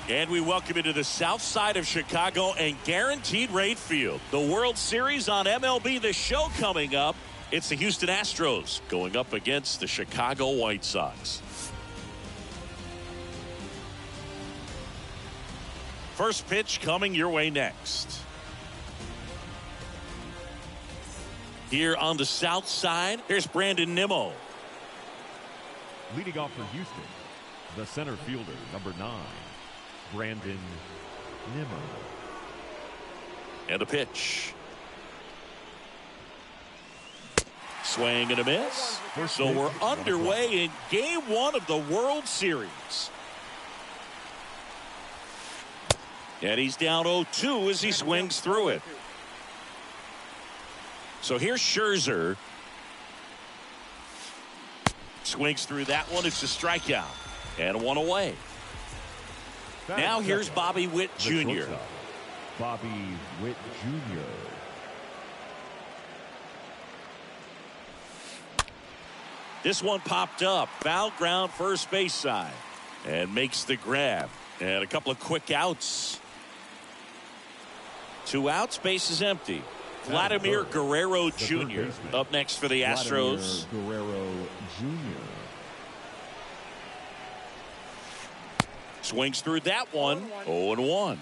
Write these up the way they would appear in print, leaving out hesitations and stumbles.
And we welcome you to the south side of Chicago and Guaranteed Rate Field. The World Series on MLB The Show coming up. It's the Houston Astros going up against the Chicago White Sox. First pitch coming your way next. Here on the south side, here's Brandon Nimmo. Leading off for Houston, the center fielder, number 9. Brandon Nimmo. And a pitch. Swing and a miss. So we're underway in Game 1 of the World Series. And he's down 0-2 as he swings through it. So here's Scherzer. Swings through that one. It's a strikeout. And one away. Now here's Bobby Witt Jr. Bobby Witt Jr. This one popped up. Foul ground first base side. And makes the grab. And a couple of quick outs. 2 outs. Base is empty. Vladimir Guerrero Jr. up next for the Astros. Guerrero Jr. Swings through that one. 0-1.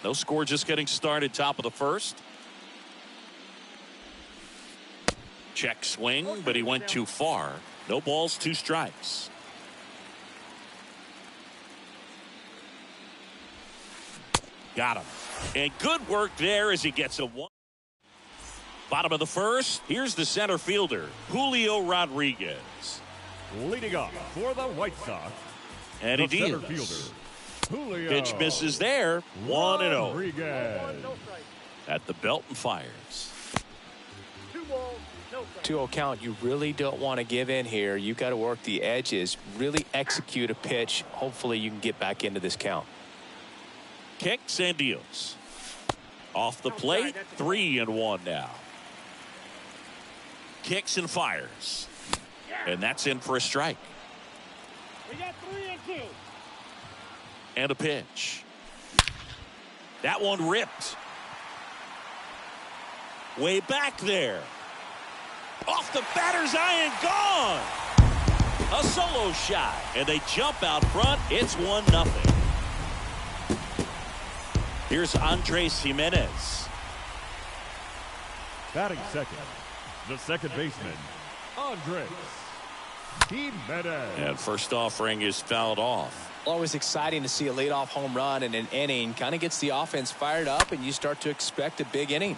No score, just getting started. Top of the first. Check swing, but he went too far. No balls, 2 strikes. Got him. And good work there as he gets a 1. Bottom of the first. Here's the center fielder, Julio Rodriguez. Leading off for the White Sox. And he deals. Pitch misses there. 1-0. At the belt and fires. 2-0 count. You really don't want to give in here. You've got to work the edges. Really execute a pitch. Hopefully you can get back into this count. Kicks and deals. Off the plate. 3-1 now. Kicks and fires. And that's in for a strike. We got 3-2. And a pitch. That one ripped. Way back there. Off the batter's eye and gone. A solo shot. And they jump out front. It's 1-0. Here's Andres Jimenez. Batting second, the second baseman, Andres Jimenez. And first offering is fouled off. Always exciting to see a leadoff home run in an inning. Kind of gets the offense fired up, and you start to expect a big inning.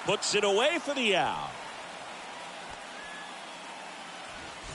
Puts it away for the out.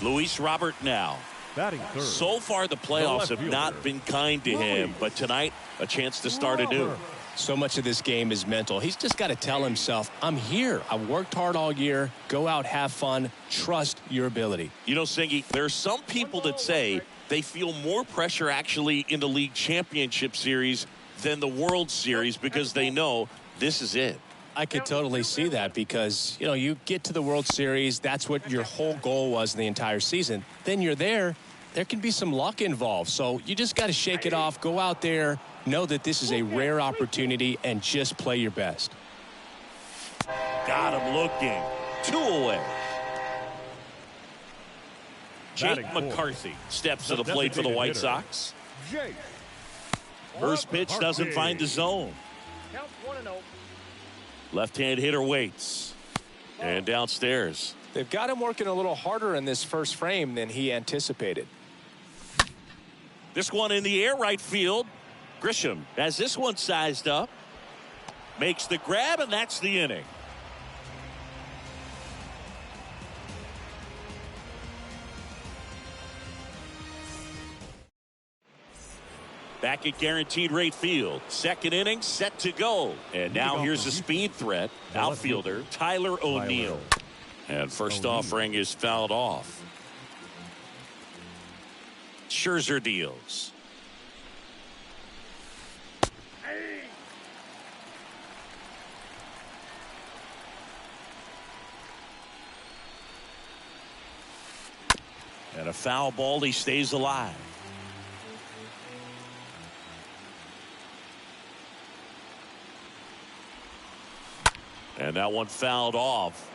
Luis Robert now. Batting third. So far the playoffs have not been kind to him, but tonight a chance to start anew. So much of this game is mental. He's just got to tell himself, I'm here. I've worked hard all year. Go out, have fun, trust your ability. You know, Singy, there are some people that say they feel more pressure actually in the league championship series than the World Series because they know this is it. I could totally see that because, you know, you get to the World Series. That's what your whole goal was in the entire season. Then you're there. There can be some luck involved. So you just got to shake it off. Go out there. Know that this is a rare opportunity and just play your best. Got him looking. 2 away. Jake McCarthy steps to the plate for the White Sox. First pitch doesn't find the zone. Count 1-0. Left-hand hitter waits. And downstairs. They've got him working a little harder in this first frame than he anticipated. This one in the air, right field. Grisham has this one sized up. Makes the grab, and that's the inning. Back at Guaranteed Rate Field. Second inning set to go. And now here's a speed threat. Outfielder Tyler O'Neill. And first offering is fouled off. Scherzer deals. And a foul ball, he stays alive. And that one fouled off.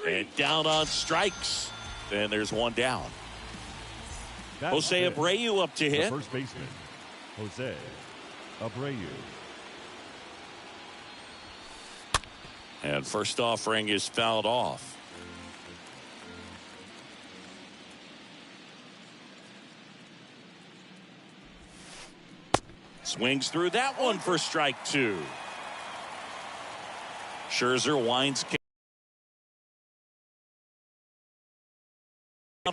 And down on strikes. And there's one down. That's Jose it. Abreu up to The hit. first baseman, Jose Abreu. And first offering is fouled off. Swings through that one for strike two. Scherzer winds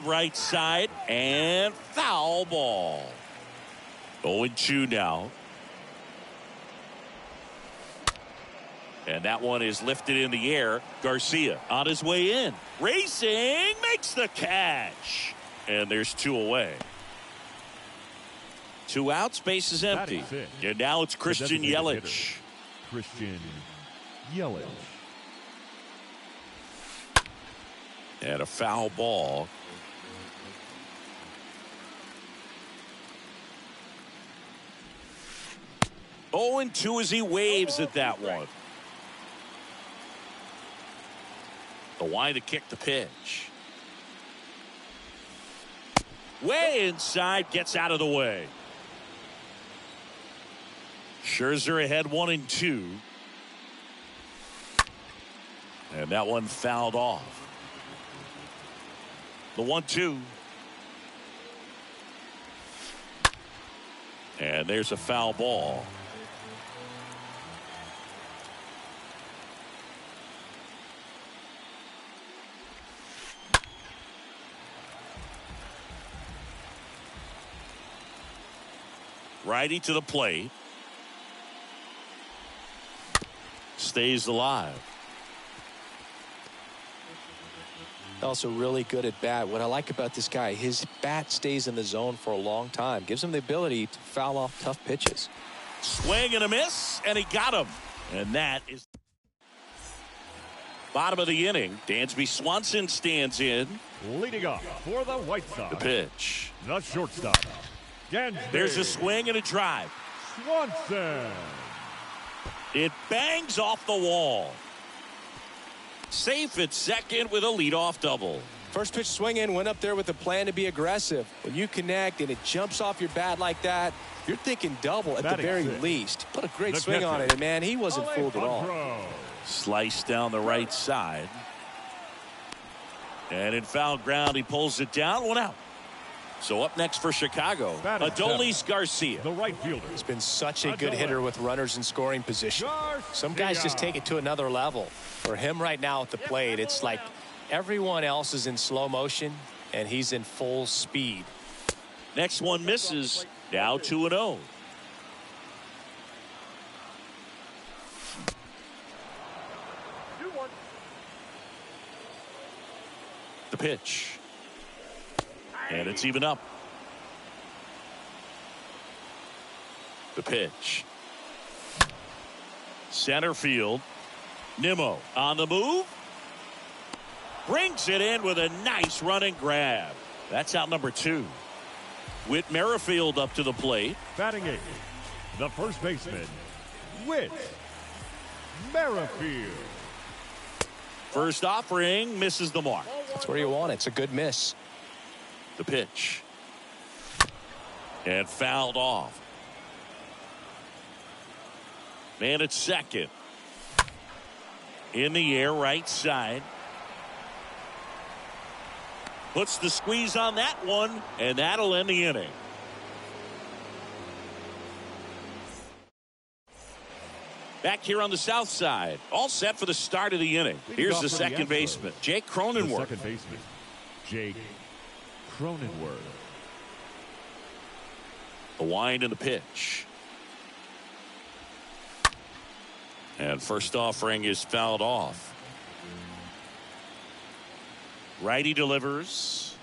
right side and foul ball. 0-2 now. And that one is lifted in the air. Garcia on his way in. Racing, makes the catch. And there's two away. 2 outs, base is empty. And now it's Christian Yelich. Christian Yelich. And a foul ball. Oh, and 2 as he waves at that one. The wind to kick the pitch. Way inside, gets out of the way. Scherzer ahead 1-2. And that one fouled off. The 1-2. And there's a foul ball. Righty to the plate. Stays alive. Also really good at bat. What I like about this guy, his bat stays in the zone for a long time. Gives him the ability to foul off tough pitches. Swing and a miss, and he got him. And that is bottom of the inning. Dansby Swanson stands in. Leading off for the White Sox. The pitch. The shortstop. Dansby There's a swing and a drive. Swanson. It bangs off the wall. Safe at second with a leadoff double. First pitch swing in, went up there with a plan to be aggressive. When you connect and it jumps off your bat like that, you're thinking double at the very least. Put a great swing on it, and man, he wasn't fooled at all. Sliced down the right side. And in foul ground, he pulls it down. 1 out. So up next for Chicago, Adolis Garcia. The right fielder. He's been such a good hitter with runners in scoring position. Some guys just take it to another level. For him right now at the plate, it's like everyone else is in slow motion and he's in full speed. Next one misses. Now 2-0. The pitch. And it's even up. The pitch. Center field. Nimmo on the move. Brings it in with a nice running grab. That's out number 2. Whit Merrifield up to the plate. Batting 8th, the first baseman, Whit Merrifield. First offering misses the mark. That's where you want it. It's a good miss. The pitch. And fouled off. Man at second. In the air, right side. Puts the squeeze on that one, and that'll end the inning. Back here on the south side. All set for the start of the inning. Here's the second baseman, Jake Cronenworth. Second baseman, Jake Cronenworth. The wind and the pitch. And first offering is fouled off. Righty delivers.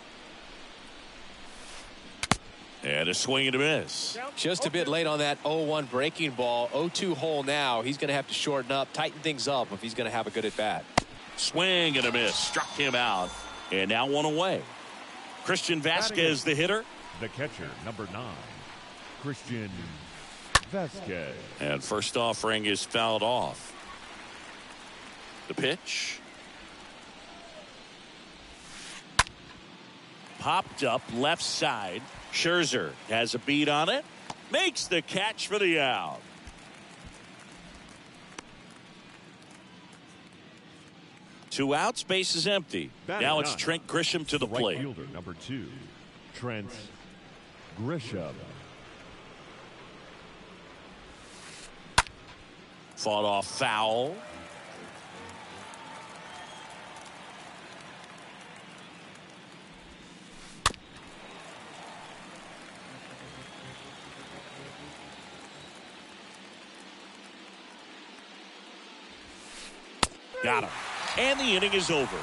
And a swing and a miss. Just a bit late on that 0-1 breaking ball. 0-2 hole now. He's going to have to shorten up, tighten things up if he's going to have a good at bat. Swing and a miss. Struck him out. And now 1 away. Christian Vasquez, the hitter. The catcher, number 9, Christian Vasquez. And first offering is fouled off. The pitch. Popped up left side. Scherzer has a beat on it. Makes the catch for the out. Two outs, base is empty. Now it's Trent Grisham to the plate. Right fielder, number 2, Trent Grisham. Fought off foul. Got him. And the inning is over.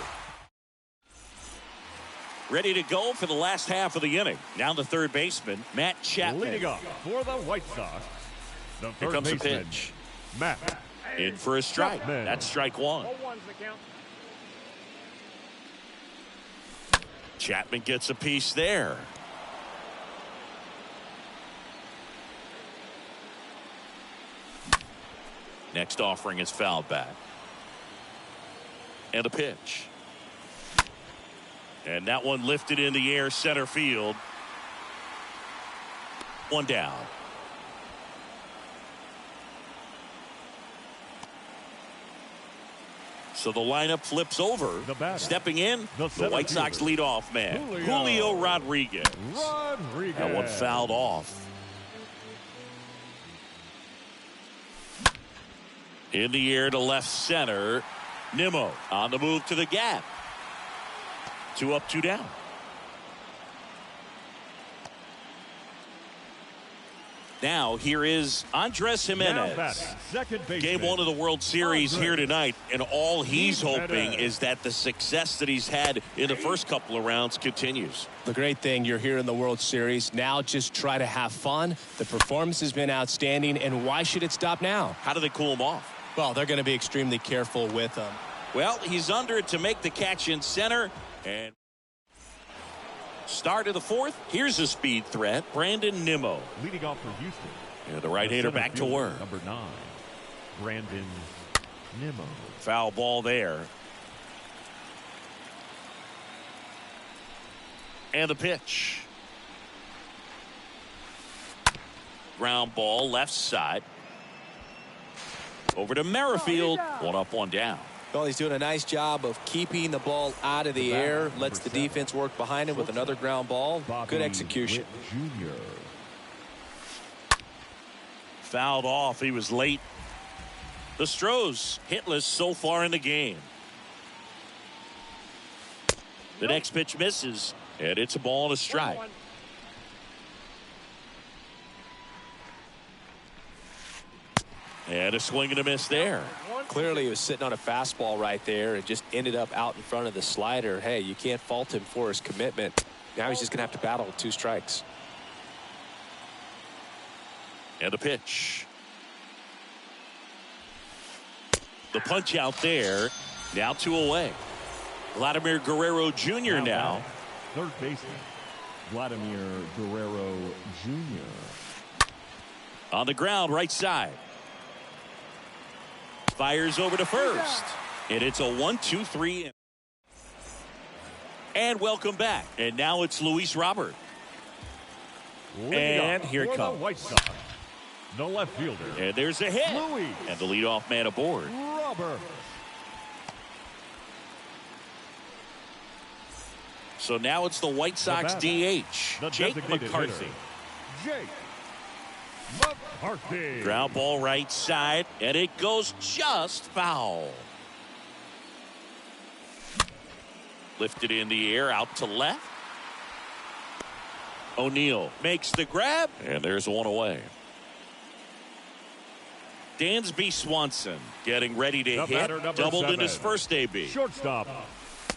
Ready to go for the last half of the inning. Now the third baseman, Matt Chapman. Leading up for the White Sox, the Here third comes the baseman, pitch. Matt. In for a strike. Chapman. That's strike one. 0-1's the count. Chapman gets a piece there. Next offering is fouled back. And a pitch. And that one lifted in the air, center field. One down. So the lineup flips over. Stepping in, the White Sox leadoff man, Julio Rodriguez. That one fouled off. In the air to left center. Nimmo on the move to the gap. 2 up, 2 down. Now here is Andres Jimenez. Game 1 of the World Series here tonight, and all he's hoping is that the success that he's had in the first couple of rounds continues. The great thing, you're here in the World Series. Now just try to have fun. The performance has been outstanding, and why should it stop now? How do they cool him off? Well, they're going to be extremely careful with him. Well, he's under it to make the catch in center. And start of the fourth. Here's a speed threat. Brandon Nimmo. Leading off for Houston. And the right-hander back to work. Number 9, Brandon Nimmo. Foul ball there. And the pitch. Ground ball left side. Over to Merrifield. 1 up, 1 down. Well, he's doing a nice job of keeping the ball out of the air. Lets the defense work behind him with another ground ball. Good execution. Jr. Fouled off. He was late. The Stros hitless so far in the game. The next pitch misses, and it's a ball and a strike. 1-1. And a swing and a miss there. Clearly, he was sitting on a fastball right there and just ended up out in front of the slider. Hey, you can't fault him for his commitment. Now he's just going to have to battle with 2 strikes. And the pitch. The punch out there. Now 2 away. Vladimir Guerrero Jr. now. Third baseman, Vladimir Guerrero Jr. On the ground, right side. Fires over to first. And it's a 1-2-3. And welcome back. And now it's Luis Robert. And here it comes. White Sox, the left fielder. And there's a hit. Luis. And the leadoff man aboard. Robert. So now it's the White Sox DH, Jake McCarthy. Jake McCarthy. Ground ball right side, and it goes just foul. Lifted in the air, out to left. O'Neill makes the grab, and there's 1 away. Dansby Swanson getting ready to hit. Doubled 7. in his first AB. Shortstop.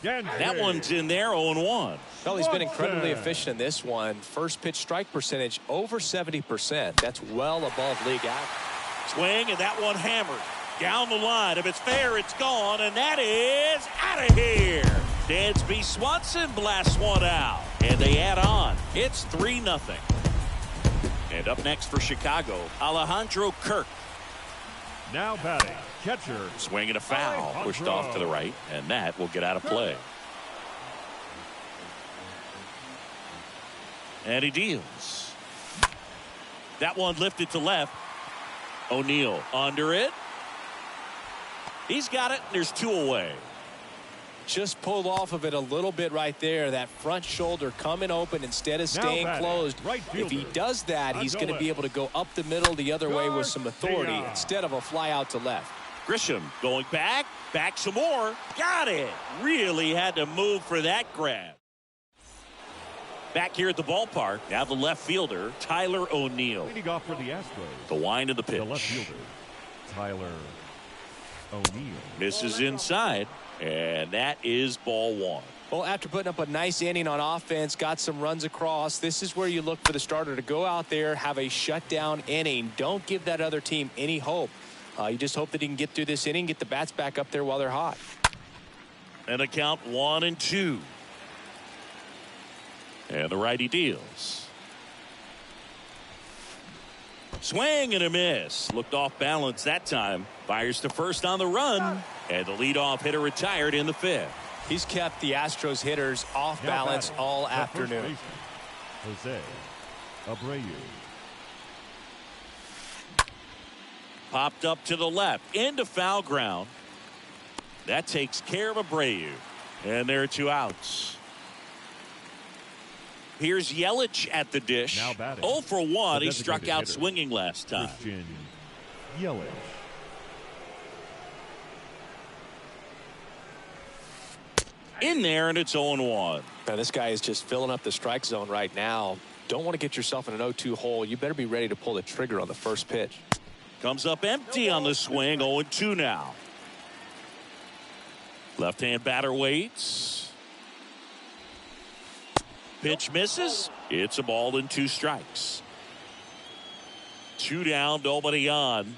That one's in there, 0-1. Well, he's been incredibly efficient in this one. First pitch strike percentage over 70%. That's well above league average. Swing, and that one hammered down the line. If it's fair, it's gone, and that is out of here. Dansby Swanson blasts one out. And they add on. It's 3-0. And up next for Chicago, Alejandro Kirk. Now batting, catcher. Swinging a foul, pushed off to the right, and that will get out of play. And he deals. That one lifted to left. O'Neill under it. He's got it. There's 2 away. Just pulled off of it a little bit right there. That front shoulder coming open instead of staying closed. Right if he does that, he's going to be able to go up the middle the other way with some authority instead of a fly out to left. Grisham going back some more. Got it. Really had to move for that grab. Back here at the ballpark, now the left fielder, Tyler O'Neill. Leading off for the Astros. The wind of the pitch. The left fielder, Tyler O'Neill. Misses inside, and that is ball 1. Well, after putting up a nice inning on offense, got some runs across, this is where you look for the starter to go out there, have a shutdown inning. Don't give that other team any hope. You just hope that he can get through this inning, get the bats back up there while they're hot. And a count 1-2. And the righty deals. Swing and a miss. Looked off balance that time. Fires to first on the run. And the leadoff hitter retired in the 5th. He's kept the Astros hitters off balance all afternoon. Jose Abreu. Popped up to the left. Into foul ground. That takes care of Abreu. And there are 2 outs. Here's Yelich at the dish. Now batting. 0 for 1. He struck out hitter. swinging last time. Christian Yelich. In there, and it's 0-1. Now, this guy is just filling up the strike zone right now. Don't want to get yourself in an 0-2 hole. You better be ready to pull the trigger on the first pitch. Comes up empty on the swing. 0-2 now. Left-hand batter waits. Pitch misses. It's a ball and 2 strikes. 2 down, nobody on.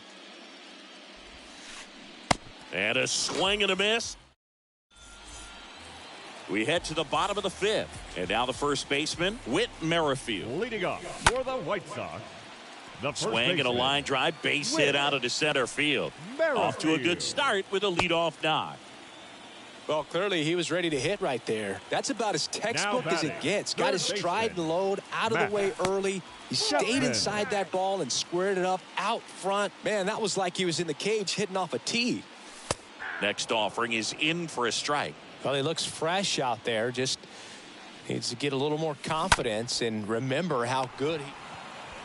And a swing and a miss. We head to the bottom of the 5th. And now the first baseman, Whit Merrifield. Leading off for the White Sox. The first Swing and a baseman, line drive, base hit out of the center field. Off to a good start with a leadoff knock. Well, clearly he was ready to hit right there. That's about as textbook as it gets. Got his stride and load out of the way early. He stayed inside that ball and squared it up out front. Man, that was like he was in the cage hitting off a tee. Next offering is in for a strike. Well, he looks fresh out there. Just needs to get a little more confidence and remember how good he...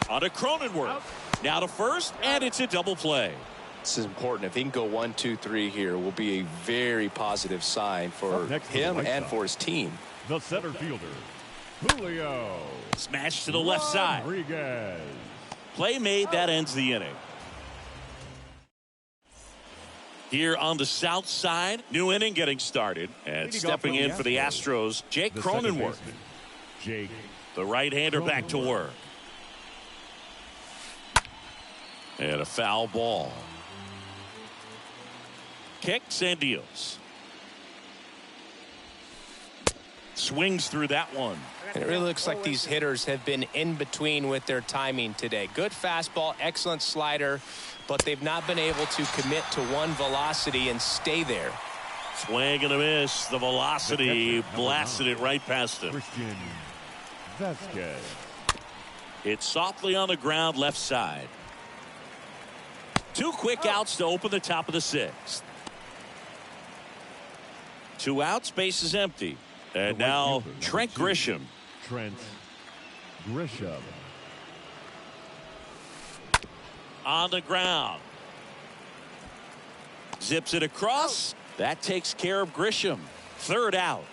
On to Cronenworth. Now to first, and it's a double play. This is important. If he can go 1, 2, 3 here, will be a very positive sign for him and for his team. The center fielder, Julio. Smash to the left side. Rodriguez. Play made. That ends the inning. Here on the south side, new inning getting started. And stepping in for the Astros, Jake Cronenworth. Jake. The right-hander back to work. And a foul ball. Kicks and deals. Swings through that one. And it really looks like these hitters have been in between with their timing today. Good fastball, excellent slider, but they've not been able to commit to one velocity and stay there. Swing and a miss. The velocity blasted it right past him. Christian Vasquez. It's softly on the ground left side. 2 quick outs to open the top of the 6th. 2 outs, base is empty. And now Trent Grisham. Trent Grisham. On the ground. Zips it across. That takes care of Grisham. 3rd out.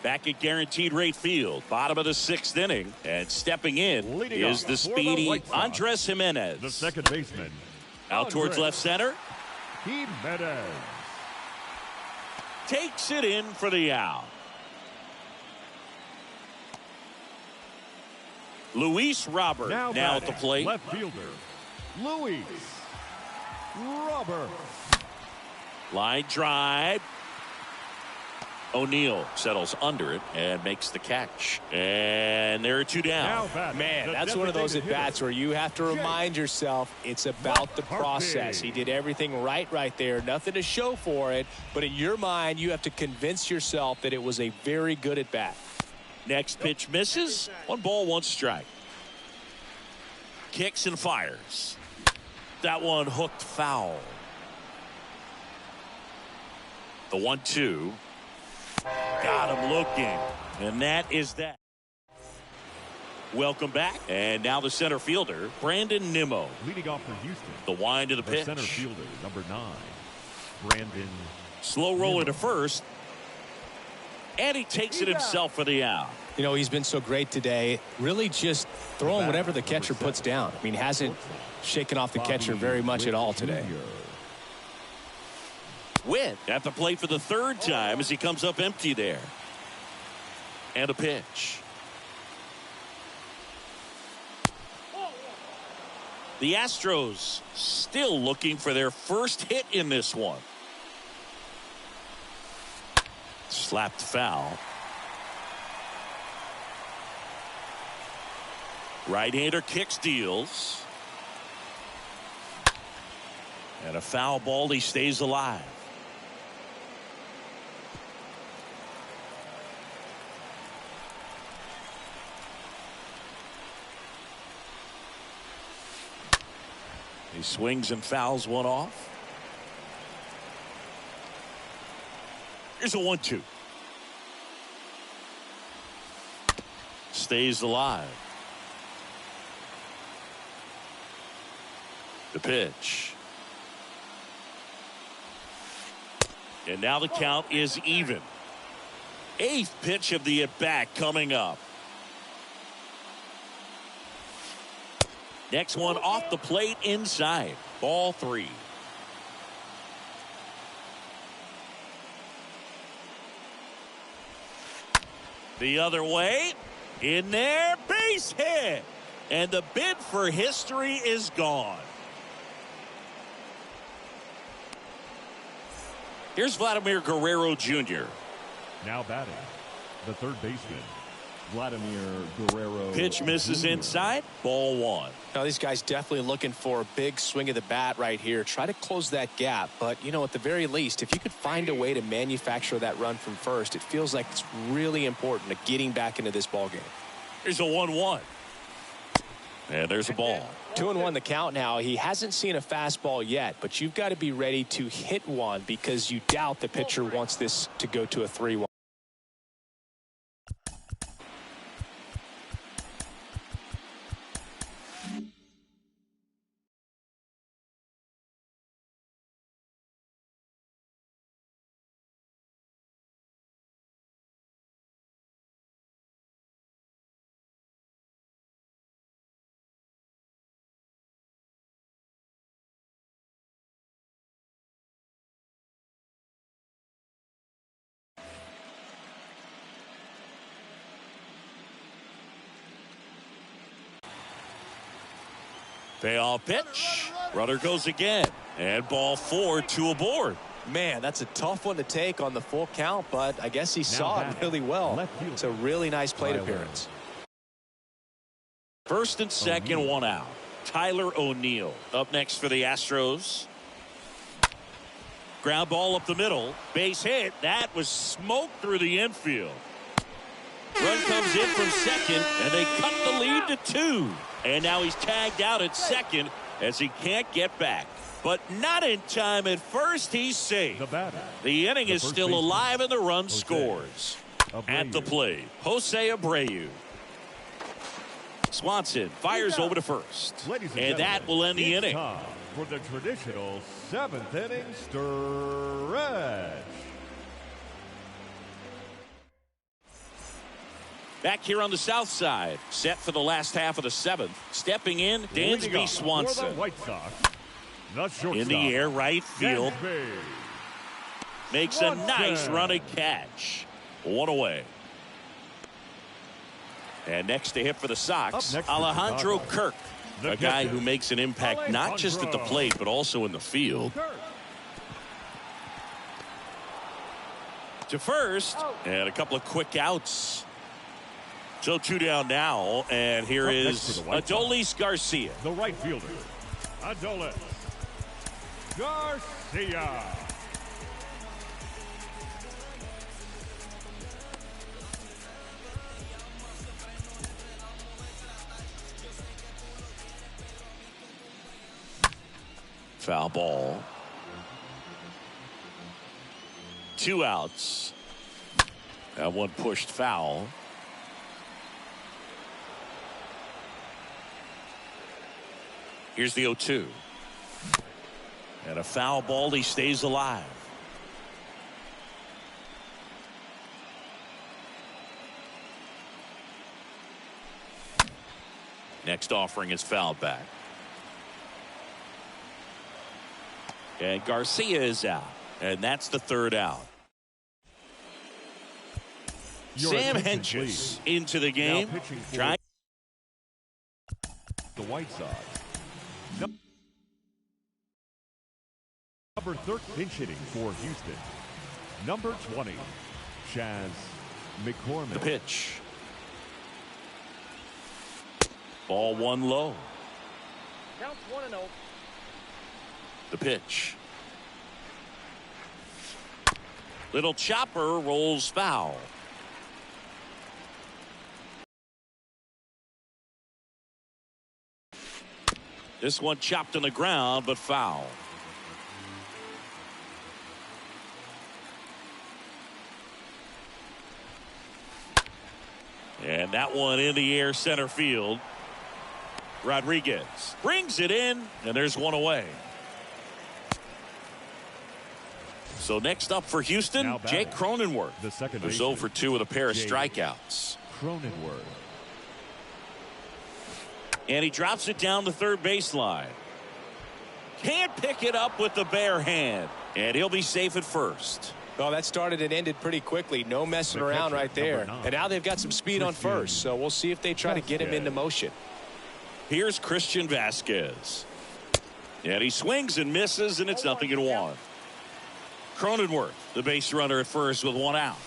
Back at Guaranteed Rate Field, bottom of the 6th inning, and stepping in Leading is off the for speedy White Sox, Andres Jimenez. The second baseman. Out towards Andres left center. Jimenez. Takes it in for the out. Luis Robert now at the plate. Left fielder, Luis Robert. Line drive. O'Neal settles under it and makes the catch. And there are two down. Man, that's one of those at-bats where you have to remind yourself it's about the process. He did everything right there. Nothing to show for it. But in your mind, you have to convince yourself that it was a very good at-bat. Next pitch misses. 1 ball, 1 strike. Kicks and fires. That one hooked foul. The 1-2. Got him looking. And that is that. Welcome back. And now the center fielder, Brandon Nimmo. Leading off for Houston. The wind to the pitch. Center fielder, number 9, Brandon. Slow roller to first. And he takes it himself for the out. You know, he's been so great today. Really just throwing whatever the catcher puts down. I mean, hasn't shaken off the catcher very much at all today. Witt at the plate for the 3rd time as he comes up empty there. And a pitch. The Astros still looking for their first hit in this one. Slapped foul. Right-hander kicks, deals. And a foul ball. He stays alive. He swings and fouls one off. Here's a 1-2. Stays alive. The pitch. And now the count is even. 8th pitch of the at-bat coming up. Next one off the plate inside. Ball 3. The other way. In there. Base hit. And the bid for history is gone. Here's Vladimir Guerrero Jr. Now batting, the 3rd baseman, Vladimir Guerrero. Pitch misses inside. Ball 1. Now these guys definitely looking for a big swing of the bat right here. Try to close that gap. But, you know, at the very least, if you could find a way to manufacture that run from first, it feels like it's really important to getting back into this ball game. Here's a 1-1. And there's a ball. 2-1 the count now. He hasn't seen a fastball yet, but you've got to be ready to hit one because you doubt the pitcher wants this to go to a 3-1. Payoff pitch. Runner goes again. And ball 4, 2 aboard. Man, that's a tough one to take on the full count, but I guess he saw it really well. It's a really nice plate appearance. First and second, 1 out. Tyler O'Neill up next for the Astros. Ground ball up the middle. Base hit. That was smoked through the infield. Run comes in from second, and they cut the lead to 2. And now he's tagged out at second as he can't get back. But not in time at first. He's safe. The inning is still alive and the run scores. At the plate, Jose Abreu. Swanson fires over to first. And that will end the inning. For the traditional 7th inning stretch. Back here on the south side, set for the last half of the 7th. Stepping in, Dansby Swanson. White Sox, in the air, right field. Makes a nice running catch. 1 away. And next to hit for the Sox, Alejandro Kirk. A guy who makes an impact not just at the plate, but also in the field. To first, and a couple of quick outs. So 2 down now, and here is Adolis Garcia. The right fielder, Adolis Garcia. Foul ball. 2 outs. That one pushed foul. Here's the 0-2. And a foul ball. He stays alive. Next offering is fouled back. And Garcia is out. And that's the 3rd out. Sam Hentges into the game. Trying the White Sox. Number 13, pinch hitting for Houston. Number 20, Chaz McCormick. the pitch. Ball 1 low. Count 1-0. The pitch. Little chopper rolls foul. This one chopped on the ground, but foul. And that one in the air center field. Rodriguez brings it in, and there's one away. So next up for Houston, Jake Cronenworth. The second who's 0 for 2 with a pair of strikeouts. Cronenworth. And he drops it down the third baseline. Can't pick it up with the bare hand. And he'll be safe at first. Well, that started and ended pretty quickly. No messing around right there. And now they've got some speed on first. So we'll see if they try to get him into motion. Here's Christian Vasquez. And he swings and misses, and it's 0-1. Cronenworth, the base runner at first with 1 out.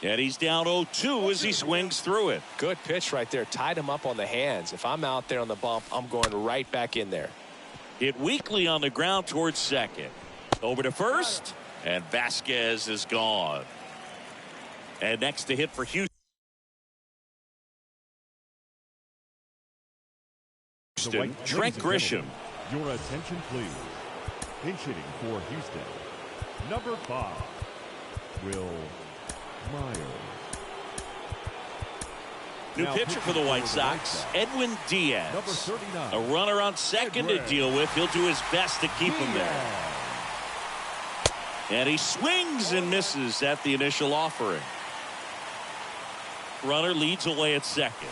And he's down 0-2 as he swings through it. Good pitch right there. Tied him up on the hands. If I'm out there on the bump, I'm going right back in there. Hit weakly on the ground towards second. Over to first, and Vasquez is gone. And next to hit for Houston. Trent Grisham. Your attention, please. Pinch hitting for Houston. Number 5, Will Myers. New pitcher for the White Sox, Edwin Diaz. Number 39. A runner on second to deal with. He'll do his best to keep him there. And he swings and misses at the initial offering. Runner leads away at second.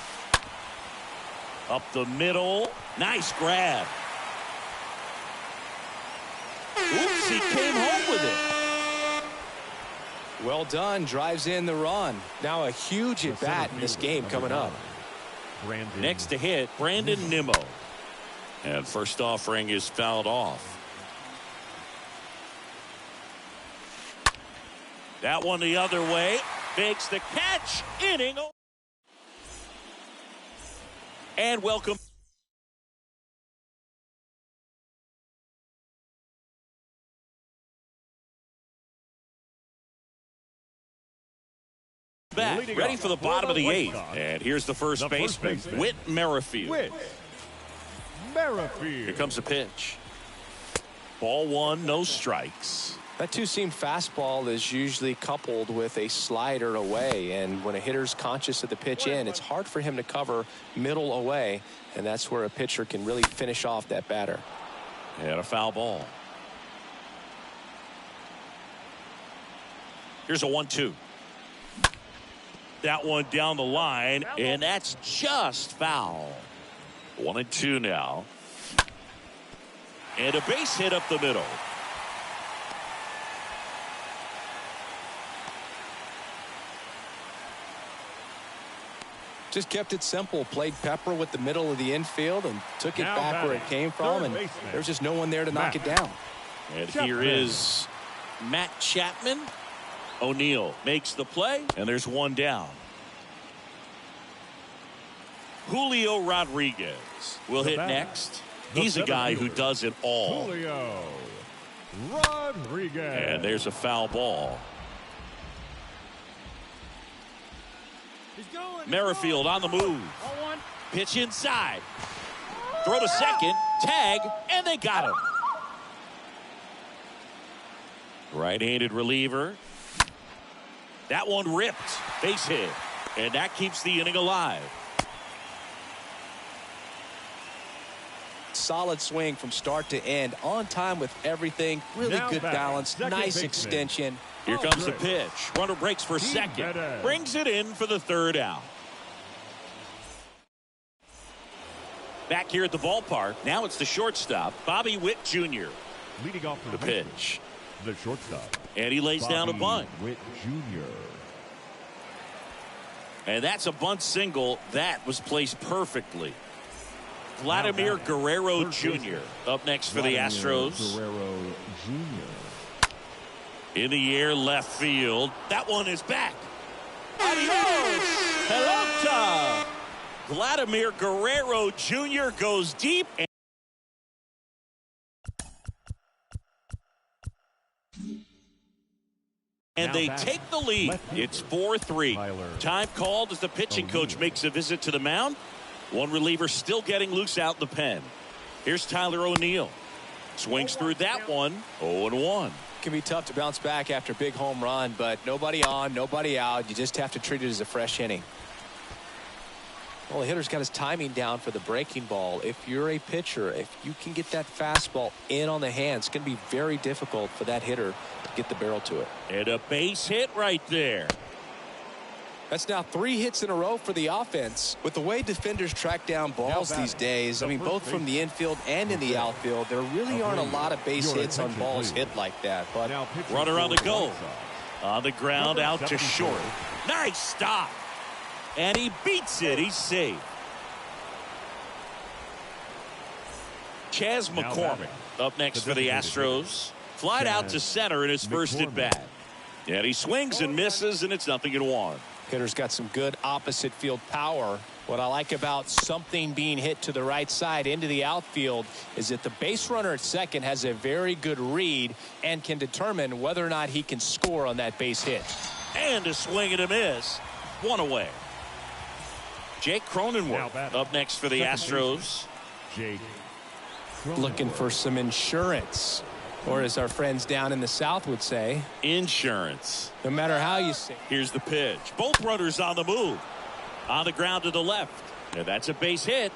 Up the middle. Nice grab. Oops, he came home with it. Well done. Drives in the run. Now a huge at bat in this game coming up. Next to hit, Brandon Nimmo. And first offering is fouled off. That one the other way. Makes the catch. Inning. And welcome. Back, ready for the bottom of the 8th. And here's the first baseman, Whit Merrifield. Whit Merrifield. Here comes the pitch. Ball 1, no strikes. That two-seam fastball is usually coupled with a slider away, and when a hitter's conscious of the pitch in, it's hard for him to cover middle away, and that's where a pitcher can really finish off that batter. And a foul ball. Here's a 1-2. That one down the line, and that's just foul. 1-2 now. And a base hit up the middle. Just kept it simple. Played pepper with the middle of the infield and took it Now back where it batting, came from. third And baseman, there's just no one there to knock it down. And Chapman. here is Matt Chapman. O'Neill makes the play, and there's one down. Julio Rodriguez will hit batter, next. the He's a center guy who fielder, does it all. Julio Rodriguez. And there's a foul ball. Merrifield on the move. Pitch inside. Throw to second. Tag. And they got him. Right-handed reliever. That one ripped. Base hit. And that keeps the inning alive. Solid swing from start to end. On time with everything. Really Now good batting, balance. second Nice baseman. extension. Here comes the pitch. Runner breaks for second. better. Brings it in for the third out. Back here at the ballpark. Now it's the shortstop, Bobby Witt Jr. Leading off The pitch. the shortstop. And he lays down a bunt. Witt Jr. And that's a bunt single. That was placed perfectly. Vladimir Guerrero Jr. up next for the Astros. Guerrero Jr. In the air, left field. That one is back. Adios. Pelota. Vladimir Guerrero Jr. goes deep. And they take the lead. It's 4-3. Time called as the pitching coach makes a visit to the mound. One reliever still getting loose out in the pen. Here's Tyler O'Neill. Swings through that one. 0-1. Can be tough to bounce back after a big home run, but nobody on, nobody out. You just have to treat it as a fresh inning. Well, the hitter's got his timing down for the breaking ball. If you're a pitcher, if you can get that fastball in on the hand, it's going to be very difficult for that hitter to get the barrel to it. And a base hit right there. That's now 3 hits in a row for the offense. With the way defenders track down balls these days, I mean, both from the infield and in the outfield, there really aren't a lot of base hits on balls hit like that. But Runner on the go. On the ground, out to short. Nice stop. And he beats it. He's safe. Chas McCormick up next for the Astros. Flied out to center in his first at bat. And he swings and misses, and it's 0-1. Hitter's got some good opposite field power. What I like about something being hit to the right side into the outfield is that the base runner at second has a very good read and can determine whether or not he can score on that base hit. And a swing and a miss. One away. Jake Cronenworth up next for the Astros. Jake Looking for some insurance, or as our friends down in the South would say, Insurance. no matter how you say. Here's the pitch. Both runners on the move. On the ground to the left. And that's a base hit.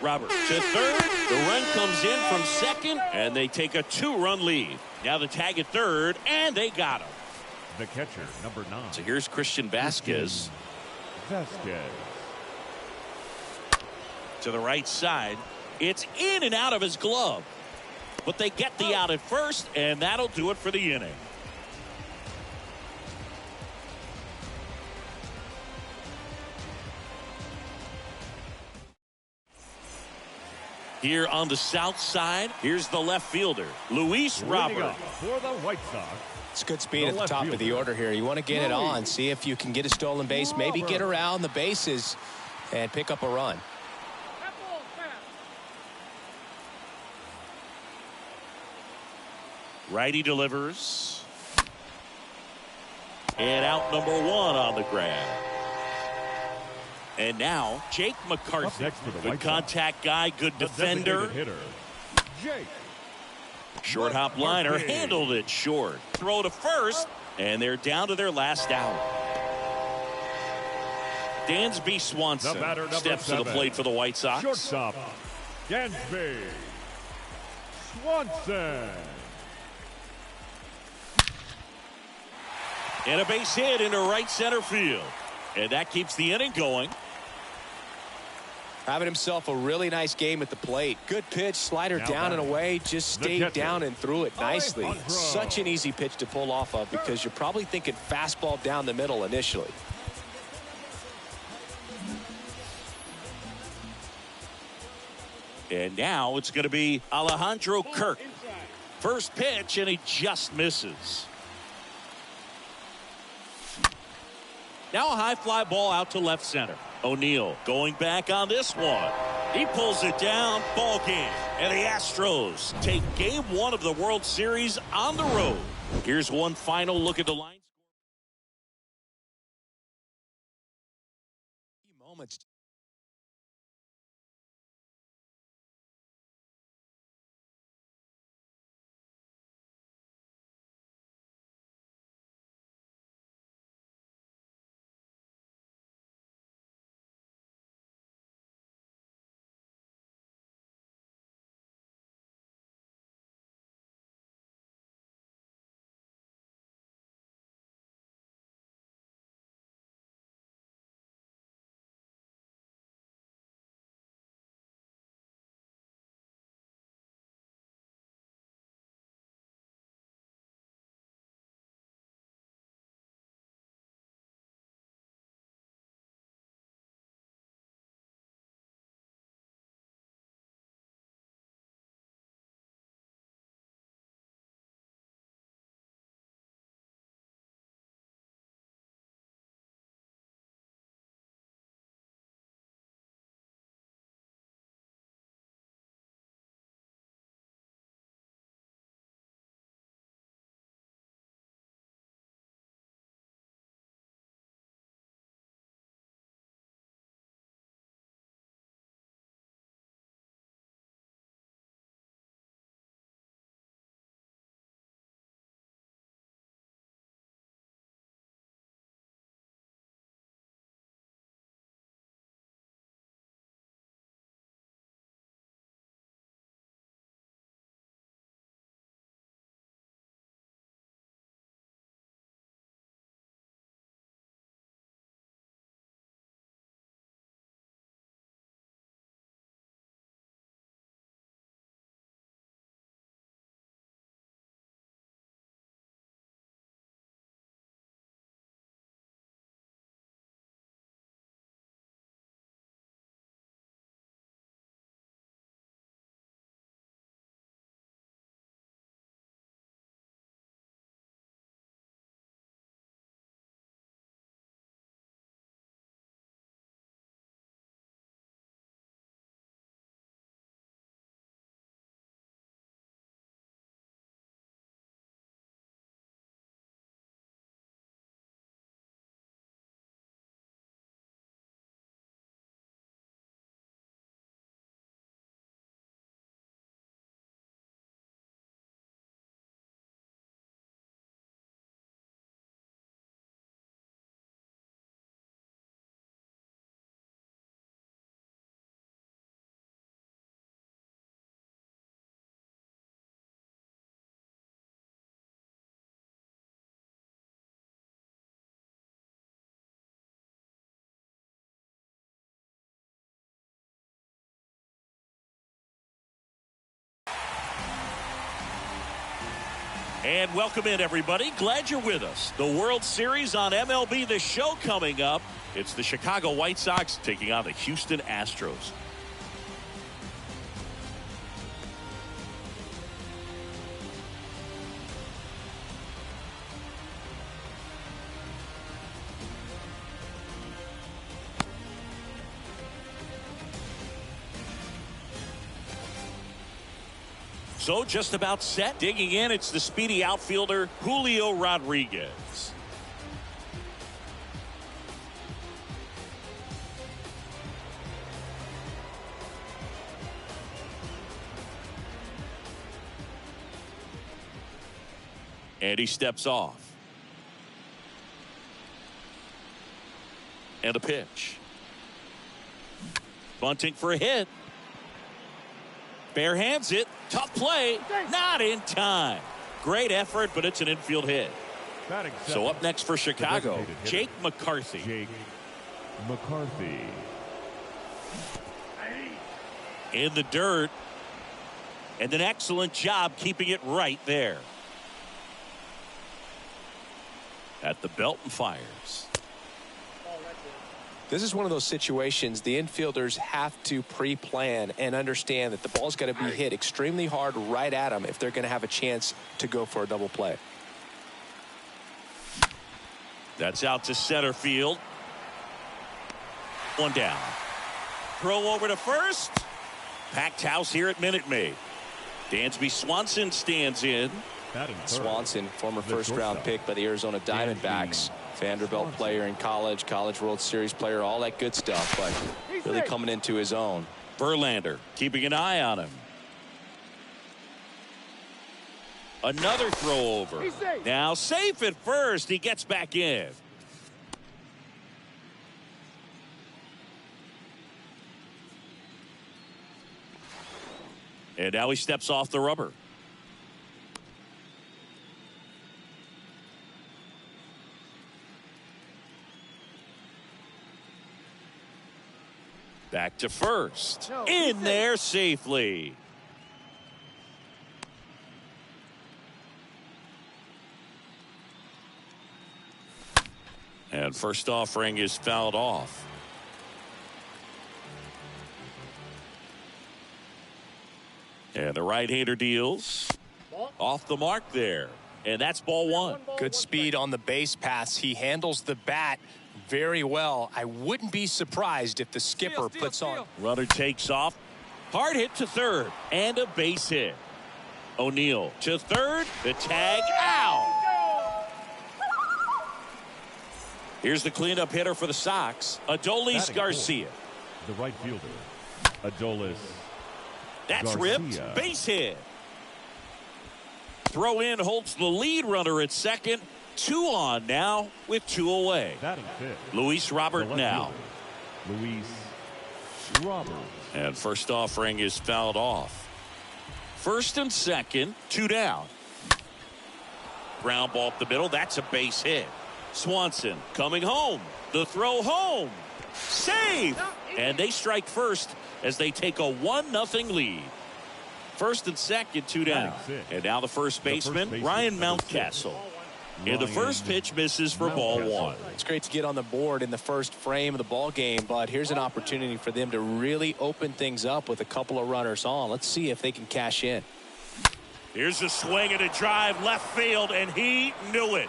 Robert to third. The run comes in from second, and they take a 2-run lead. Now the tag at third, and they got him. the catcher, number 9. So here's Christian Vasquez. Vasquez. To the right side. It's in and out of his glove. But they get the out at first, and that'll do it for the inning. Here on the south side, here's the left fielder, Luis Robert. For the White Sox. It's good speed at the top of the order here. You want to get it on, see if you can get a stolen base, maybe get around the bases and pick up a run. Righty delivers. And out number 1 on the grab. And now Jake McCarthy. Next for the Good White contact guy, good The defender. designated hitter, Jake. Short hop liner handled it short. Throw to first, and they're down to their last out. Dansby Swanson The batter, number steps to the 7. plate for the White Sox. Shortstop, Dansby Swanson. And a base hit into right center field. And that keeps the inning going. Having himself a really nice game at the plate. Good pitch, slider down and away, just stayed down and threw it nicely. Such an easy pitch to pull off of because you're probably thinking fastball down the middle initially. And now it's going to be Alejandro Kirk. First pitch, and he just misses. Now a high fly ball out to left center. O'Neill going back on this one. He pulls it down. Ball game. And the Astros take game 1 of the World Series on the road. Here's one final look at the line. Moments. And welcome in, everybody. Glad you're with us. The World Series on MLB The Show coming up. It's the Chicago White Sox taking on the Houston Astros. So just about set. Digging in, it's the speedy outfielder, Julio Rodriguez. And he steps off. And a pitch. Bunting for a hit. Bare hands it. Tough play. Not in time. Great effort, but it's an infield hit. So up next for Chicago, Jake McCarthy. Jake McCarthy. In the dirt. And an excellent job keeping it right there. At the belt and fires. This is one of those situations the infielders have to pre-plan and understand that the ball's got to be hit extremely hard right at them if they're going to have a chance to go for a double play. That's out to center field. One down. Throw over to first. Packed house here at Minute Maid. Dansby Swanson stands in. Swanson, former first-round pick by the Arizona Diamondbacks. Vanderbilt player in college, College World Series player, all that good stuff, but really coming into his own. Verlander keeping an eye on him. Another throw over. Now safe at first. He gets back in. And now he steps off the rubber. Back to first. In there safely. And first offering is fouled off. And the right-hander deals. Off the mark there. And that's ball one. Good speed on the base pass. He handles the bat very well. I wouldn't be surprised if the skipper puts on. Runner takes off. Hard hit to third. And a base hit. O'Neill to third. The tag out. Here's the cleanup hitter for the Sox, Adolis Garcia. The right fielder, Adolis. That's Garcia. ripped. Base hit. Throw in holds the lead runner at second. 2 on now with 2 away. Batting fifth, Luis Robert now. fielder, Luis Robert. And first offering is fouled off. First and second, 2 down. Ground ball up the middle. That's a base hit. Swanson coming home. The throw home. Save. And they strike first as they take a 1-0 lead. First and second, 2 down. And now the first baseman, Ryan Mountcastle. And the first pitch misses for ball 1. It's great to get on the board in the first frame of the ball game, but here's an opportunity for them to really open things up with a couple of runners on. Let's see if they can cash in. Here's a swing and a drive left field, and he knew it.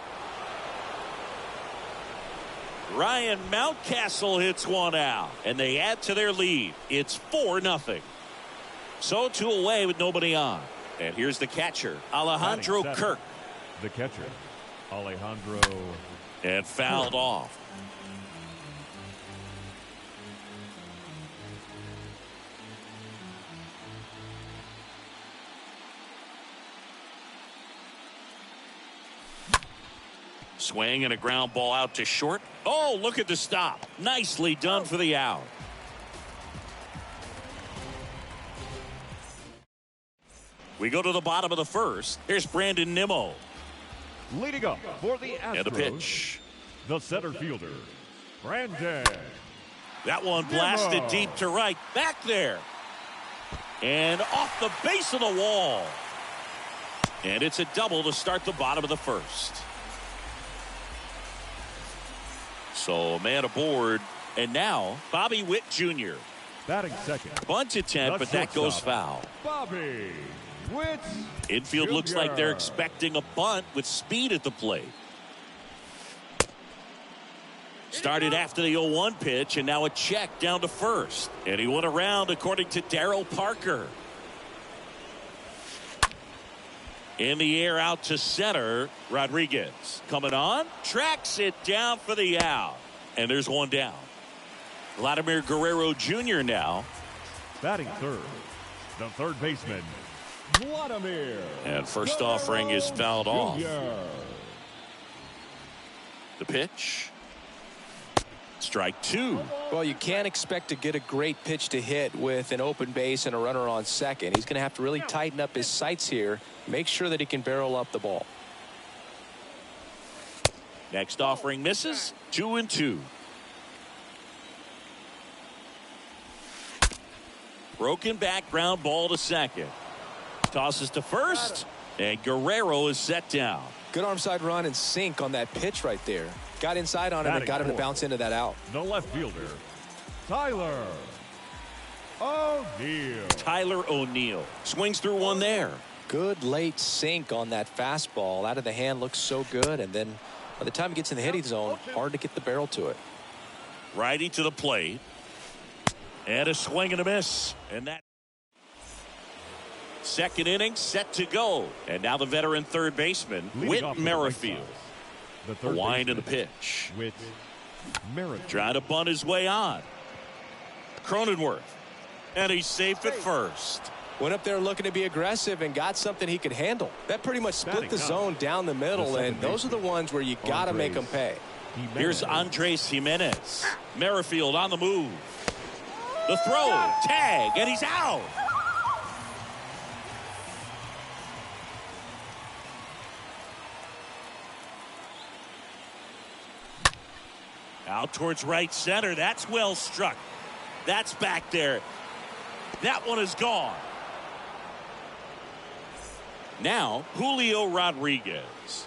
Ryan Mountcastle hits one out, and they add to their lead. It's 4-0. So 2 away with nobody on. And here's the catcher, Alejandro Kirk. The catcher, Alejandro. And fouled off. Swing and a ground ball out to short. Oh, look at the stop. Nicely done for the out. We go to the bottom of the first. Here's Brandon Nimmo. Leading up for the Astros. And the pitch. The center fielder, Brandon. That one blasted deep to right. Back there. And off the base of the wall. And it's a double to start the bottom of the first. So a man aboard. And now Bobby Witt Jr. Batting second. Bunt attempt, but that goes foul. Bobby Witt Infield Jr. looks like they're expecting a bunt with speed at the plate. Started after the 0-1 pitch, and now a check down to first. And he went around, according to Darryl Parker. In the air out to center. Rodriguez coming on. Tracks it down for the out. And there's one down. Vladimir Guerrero Jr. now. Batting third. The third baseman, Vladimir. And first offering is fouled off. Jr. The pitch. Strike 2. Well, you can't expect to get a great pitch to hit with an open base and a runner on second. He's going to have to really tighten up his sights here. Make sure that he can barrel up the ball. Next offering misses. 2-2. Broken back ground ball to second. Tosses to first. And Guerrero is set down. Good arm side run and sink on that pitch right there. Got inside on him and got him to bounce into that out. The left fielder, Tyler O'Neill. Tyler O'Neill swings through one there. Good late sink on that fastball. Out of the hand, looks so good. And then by the time he gets in the hitting zone, hard to get the barrel to it. Righty to the plate. And a swing and a miss. And that second inning set to go. And now the veteran third baseman, Whit Merrifield. The wind and the pitch. Whit Merrifield. Trying to bunt his way on. Cronenworth. And he's safe at first. Went up there looking to be aggressive and got something he could handle. That pretty much split the zone down the middle, and those are the ones where you got to make them pay. Here's Andres Jimenez. Merrifield on the move. The throw, tag, and he's out. Out towards right center. That's well struck. That's back there. That one is gone. Now, Julio Rodriguez.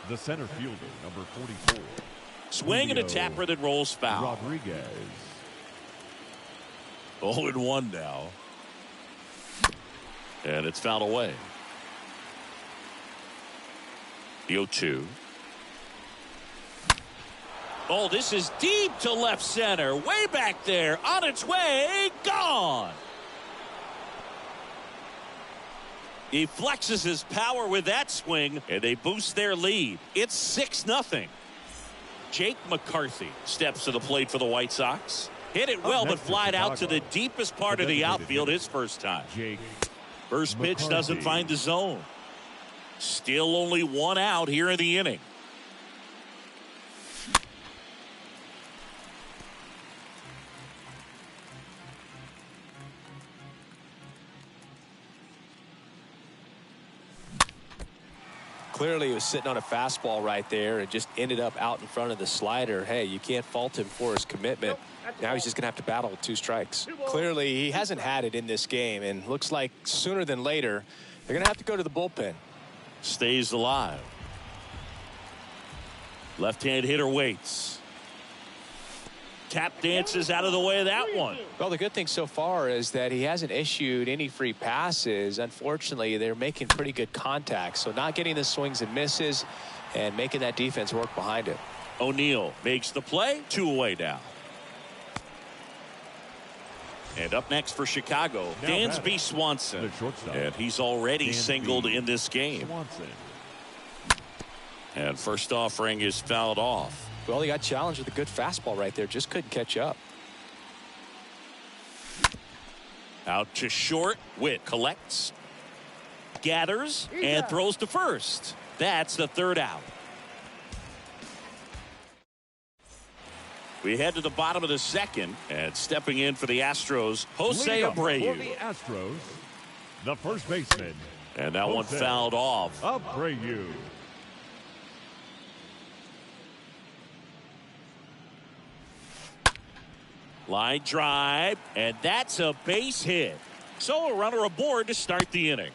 The center fielder, number 44. Swing and a tapper that rolls foul. Rodriguez. 0-1 now. And it's fouled away. The 0-2. Oh, this is deep to left center. Way back there. On its way. Gone. He flexes his power with that swing, and they boost their lead. It's 6-0. Jake McCarthy steps to the plate for the White Sox. Hit it well, but flied out to the deepest part of the outfield his first time. First pitch doesn't find the zone. Still only one out here in the inning. Clearly he was sitting on a fastball right there and just ended up out in front of the slider. Hey, you can't fault him for his commitment. Now he's just going to have to battle with 2 strikes. Clearly he hasn't had it in this game, and looks like sooner than later they're going to have to go to the bullpen. Stays alive. Left-hand hitter waits. Tap dances out of the way of that one. Well, the good thing so far is that he hasn't issued any free passes. Unfortunately, they're making pretty good contact, so not getting the swings and misses and making that defense work behind it. O'Neill makes the play. 2 away now. And up next for Chicago, Dansby Swanson. And he's already singled in this game. And first offering is fouled off. Well, he got challenged with a good fastball right there. Just couldn't catch up. Out to short. Whit collects. Gathers and throws to first. That's the 3rd out. We head to the bottom of the 2nd, and stepping in for the Astros, Jose Abreu. For the Astros, the first baseman. And that one fouled off. Abreu. Line drive, and that's a base hit. So a runner aboard to start the inning.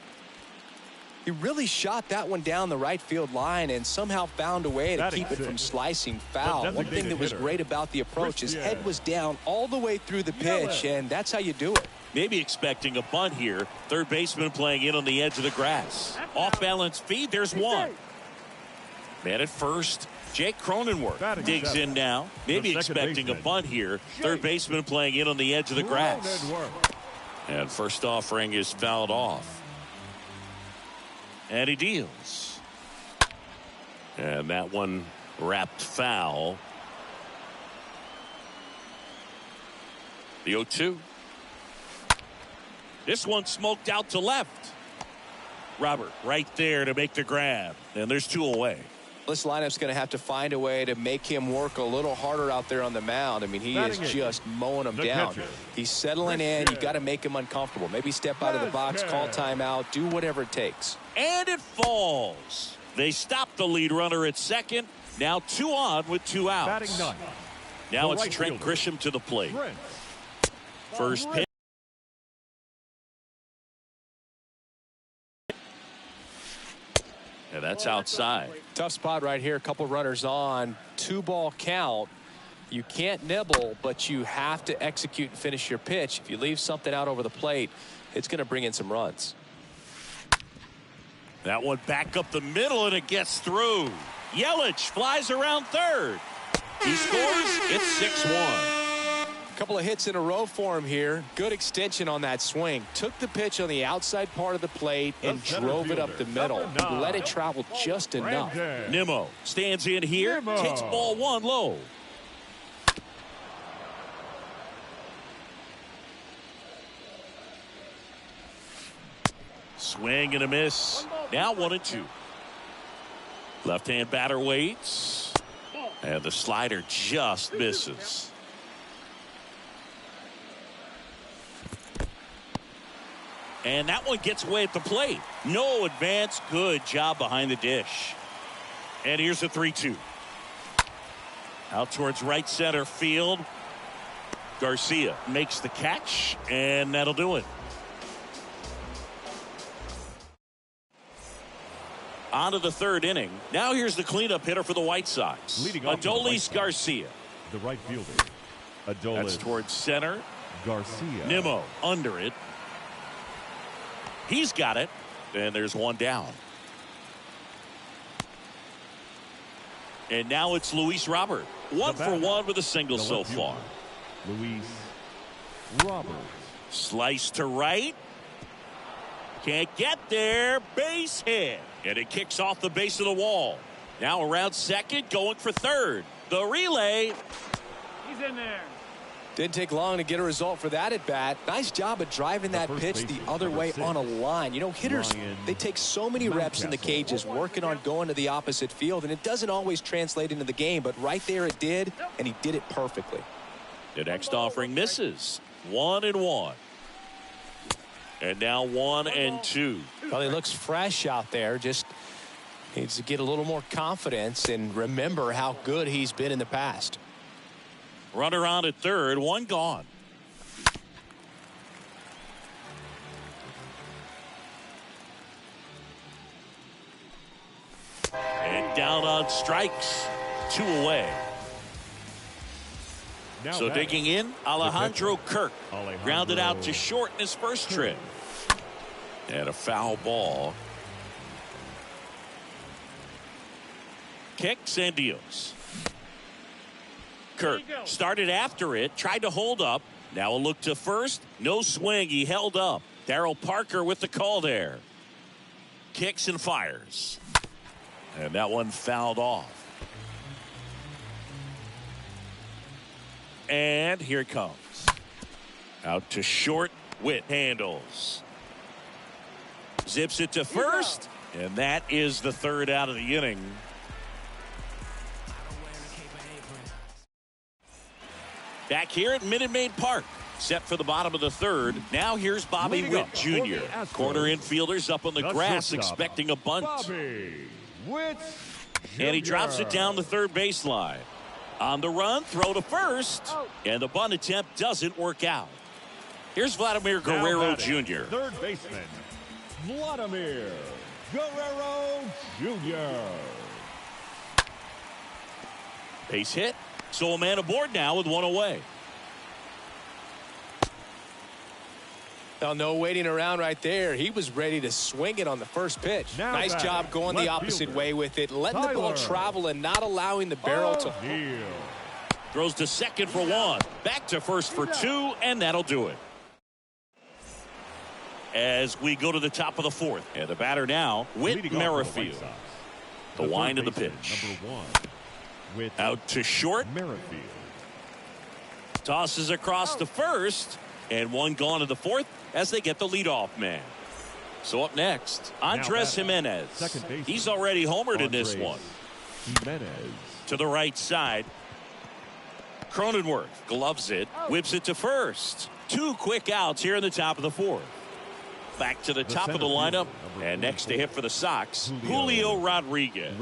He really shot that one down the right field line and somehow found a way to keep it from slicing foul. One thing that was great about the approach, his head was down all the way through the pitch, and that's how you do it. Maybe expecting a bunt here. Third baseman playing in on the edge of the grass. Off balance feed, there's one. Man at first. Jake Cronenworth digs in now. Maybe expecting a bunt here. Third baseman playing in on the edge of the grass. And first offering is fouled off. And he deals. And that one wrapped foul. The 0-2. This one smoked out to left. Robert right there to make the grab. And there's 2 away. This lineup's going to have to find a way to make him work a little harder out there on the mound. I mean, he is just mowing them down. He's settling in. You got to make him uncomfortable. Maybe step out of the box, call timeout, do whatever it takes. And it falls. They stop the lead runner at second. Now 2 on with 2 outs. Now it's Trent Grisham to the plate. First pitch. that's outside. Tough spot right here. A couple runners on. 2-ball count. You can't nibble, but you have to execute and finish your pitch. If you leave something out over the plate, it's going to bring in some runs. That one back up the middle, and it gets through. Yelich flies around third. He scores. It's 6-1. Couple of hits in a row for him here. Good extension on that swing. Took the pitch on the outside part of the plate and drove it up the middle. Let it travel just enough. Nimmo stands in here. Takes ball 1 low. Swing and a miss. Now 1-2. Left-hand batter waits. And the slider just misses. And that one gets away at the plate. No advance. Good job behind the dish. And here's the 3-2. Out towards right center field. Garcia makes the catch, and that'll do it. On to the third inning. Now here's the cleanup hitter for the White Sox. Adolis Garcia. The right fielder. Adolis. That's towards center. Garcia. Nimmo under it. He's got it. And there's one down. And now it's Luis Robert. 1 for 1 with a single so far. Luis Robert. Slice to right. Can't get there. Base hit. And it kicks off the base of the wall. Now around second, going for third. The relay. He's in there. Didn't take long to get a result for that at bat. Nice job of driving that pitch the other way on a line. You know, hitters, they take so many reps in the cages working on going to the opposite field, and it doesn't always translate into the game, but right there it did, and he did it perfectly. The next offering misses. 1-1. And now 1-2. Well, he looks fresh out there. Just needs to get a little more confidence and remember how good he's been in the past. Runner on at third, one gone. And down on strikes, 2 away. Now so digging in, Alejandro Kirk. Grounded out to short in his first trip. And a foul ball. Kicks and deals. Kirk started after it, tried to hold up. Now a look to first. No swing. He held up. Darryl Parker with the call there. Kicks and fires. And that one fouled off. And here it comes. Out to short. Witt handles. Zips it to first. And that is the third out of the inning. Back here at Minute Maid Park. Set for the bottom of the third. Now here's Bobby Witt Jr. Corner infielders up on the grass expecting a bunt. And he drops it down the third baseline. On the run, throw to first. And the bunt attempt doesn't work out. Here's Vladimir Guerrero Jr. Third baseman, Vladimir Guerrero Jr. Base hit. So a man aboard now with one away. Now, no waiting around right there. He was ready to swing it on the first pitch. Nice job going the opposite way with it, letting the ball travel and not allowing the barrel to. Throws to second for 1. Back to first for 2, and that'll do it. As we go to the top of the fourth. And the batter now, Whit Merrifield. The wind of the pitch. Number 1. Out to short. Merrifield. Tosses across to first. And one gone to the fourth as they get the leadoff man. So up next, Andres Jimenez. He's already homered in this one. Jimenez. To the right side. Cronenworth gloves it. Whips it to first. 2 quick outs here in the top of the fourth. Back to the top of the lineup. And next to hit for the Sox, Julio Rodriguez.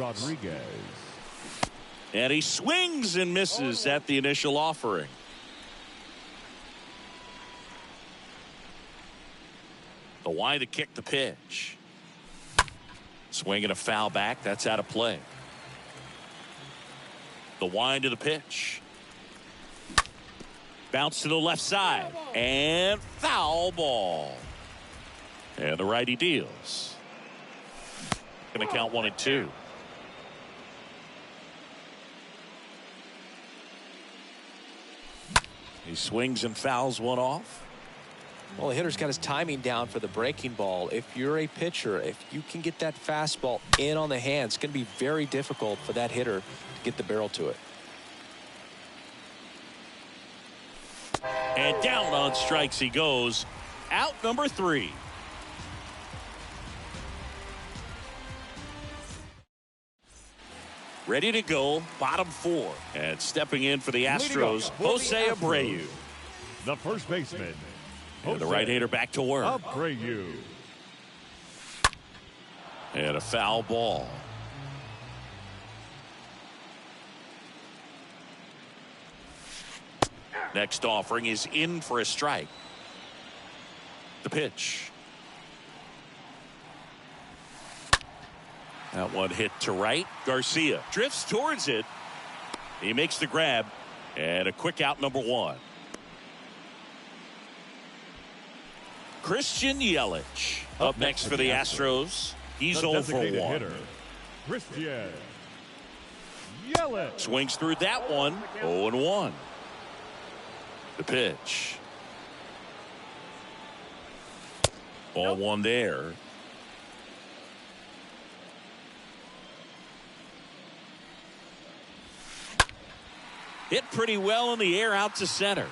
And he swings and misses at the initial offering. The wind to kick the pitch. Swing and a foul back. That's out of play. The wind of the pitch. Bounce to the left side. And foul ball. And the righty deals. Going to count 1-2. He swings and fouls one off. Well, the hitter's got his timing down for the breaking ball. If you're a pitcher, if you can get that fastball in on the hand, it's going to be very difficult for that hitter to get the barrel to it. And down on strikes he goes. Out number 3. Ready to go, bottom 4. And stepping in for the Astros, Jose Abreu. The first baseman. And the right-hander back to work. Abreu. And a foul ball. Next offering is in for a strike. The pitch. That one hit to right. Garcia drifts towards it. He makes the grab. And a quick out, number 1. Christian Yelich up next for the Astros. He's 0 for 1. Hitter, Christian Yelich. Swings through that one. 0-1. The pitch. Ball one there. Hit pretty well in the air out to center.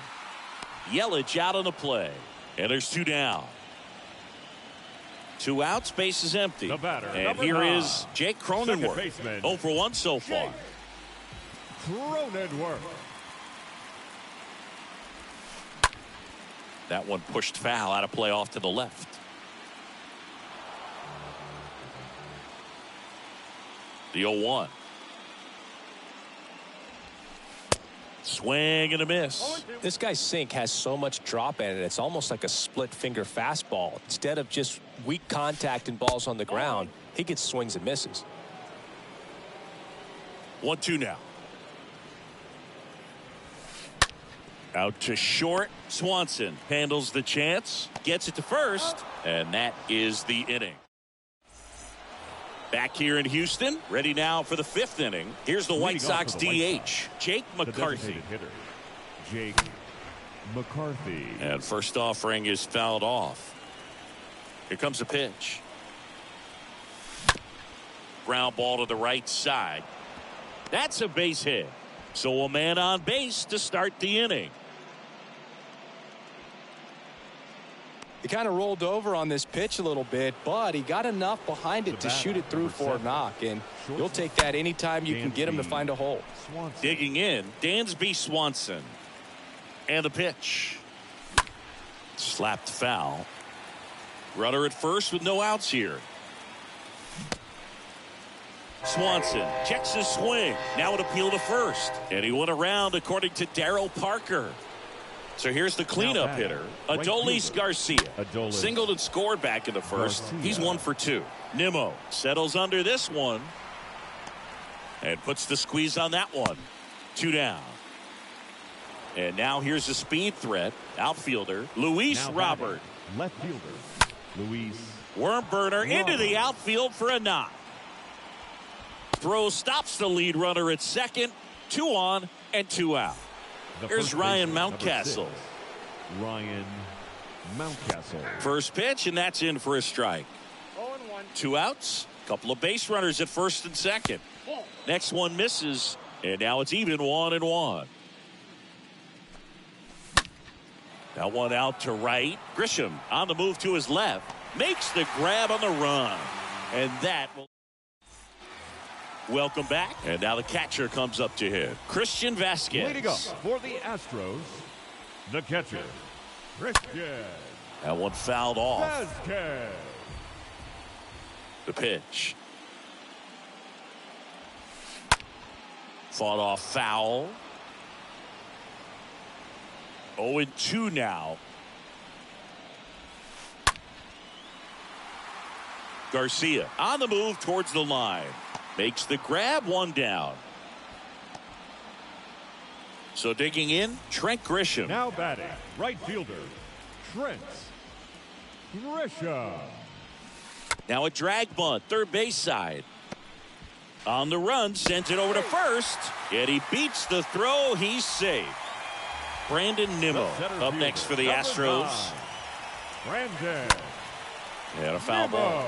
Yelich out on the play. And there's 2 down. 2 outs, base is empty. The batter, and here 9, is Jake Cronenworth. 0 for 1 so far. Cronenworth. That one pushed foul, out of play off to the left. The 0-1. Swing and a miss. This guy's sink has so much drop in it. It's almost like a split finger fastball. Instead of just weak contact and balls on the ground, he gets swings and misses. 1-2 now. Out to short. Swanson handles the chance, gets it to first, and that is the inning. Back here in Houston, ready now for the 5th inning. Here's the White Sox DH, Jake McCarthy. Hitter, Jake McCarthy. And first offering is fouled off. Here comes the pitch. Ground ball to the right side. That's a base hit. So a man on base to start the inning. He kind of rolled over on this pitch a little bit, but he got enough behind it to shoot it through for a knock, and you'll take that anytime you can get him to find a hole. Digging in, Dansby Swanson. And the pitch. Slapped foul. Runner at first with no outs here. Swanson checks his swing. Now an appeal to first. And he went around according to Darryl Parker. So here's the cleanup hitter, Adolis Garcia. Singled and scored back in the first. He's 1 for 2. Nimmo settles under this one and puts the squeeze on that one. 2 down. And now here's a speed threat. Outfielder Luis Robert. Left fielder Luis. Worm burner into the outfield for a knock. Throw stops the lead runner at second. 2 on and 2 out. Here's Ryan Mountcastle. Ryan Mountcastle. First pitch, and that's in for a strike. 0-1. 2 outs. Couple of base runners at first and second. Next one misses, and now it's even 1-1. That one out to right. Grisham on the move to his left. Makes the grab on the run. And that will... Welcome back. And now the catcher comes up to him. Christian Vasquez. Leading up for the Astros, the catcher, Christian That one fouled off. Vasquez. The pitch. Fought off foul. 0-2 now. Garcia on the move towards the line. Makes the grab, one down. So digging in, Trent Grisham. Now batting, right fielder, Trent Grisham. Now a drag bunt, third base side. On the run, sends it over to first. And he beats the throw. He's safe. Brandon Nimmo up next for the Astros. Brandon. And a foul ball.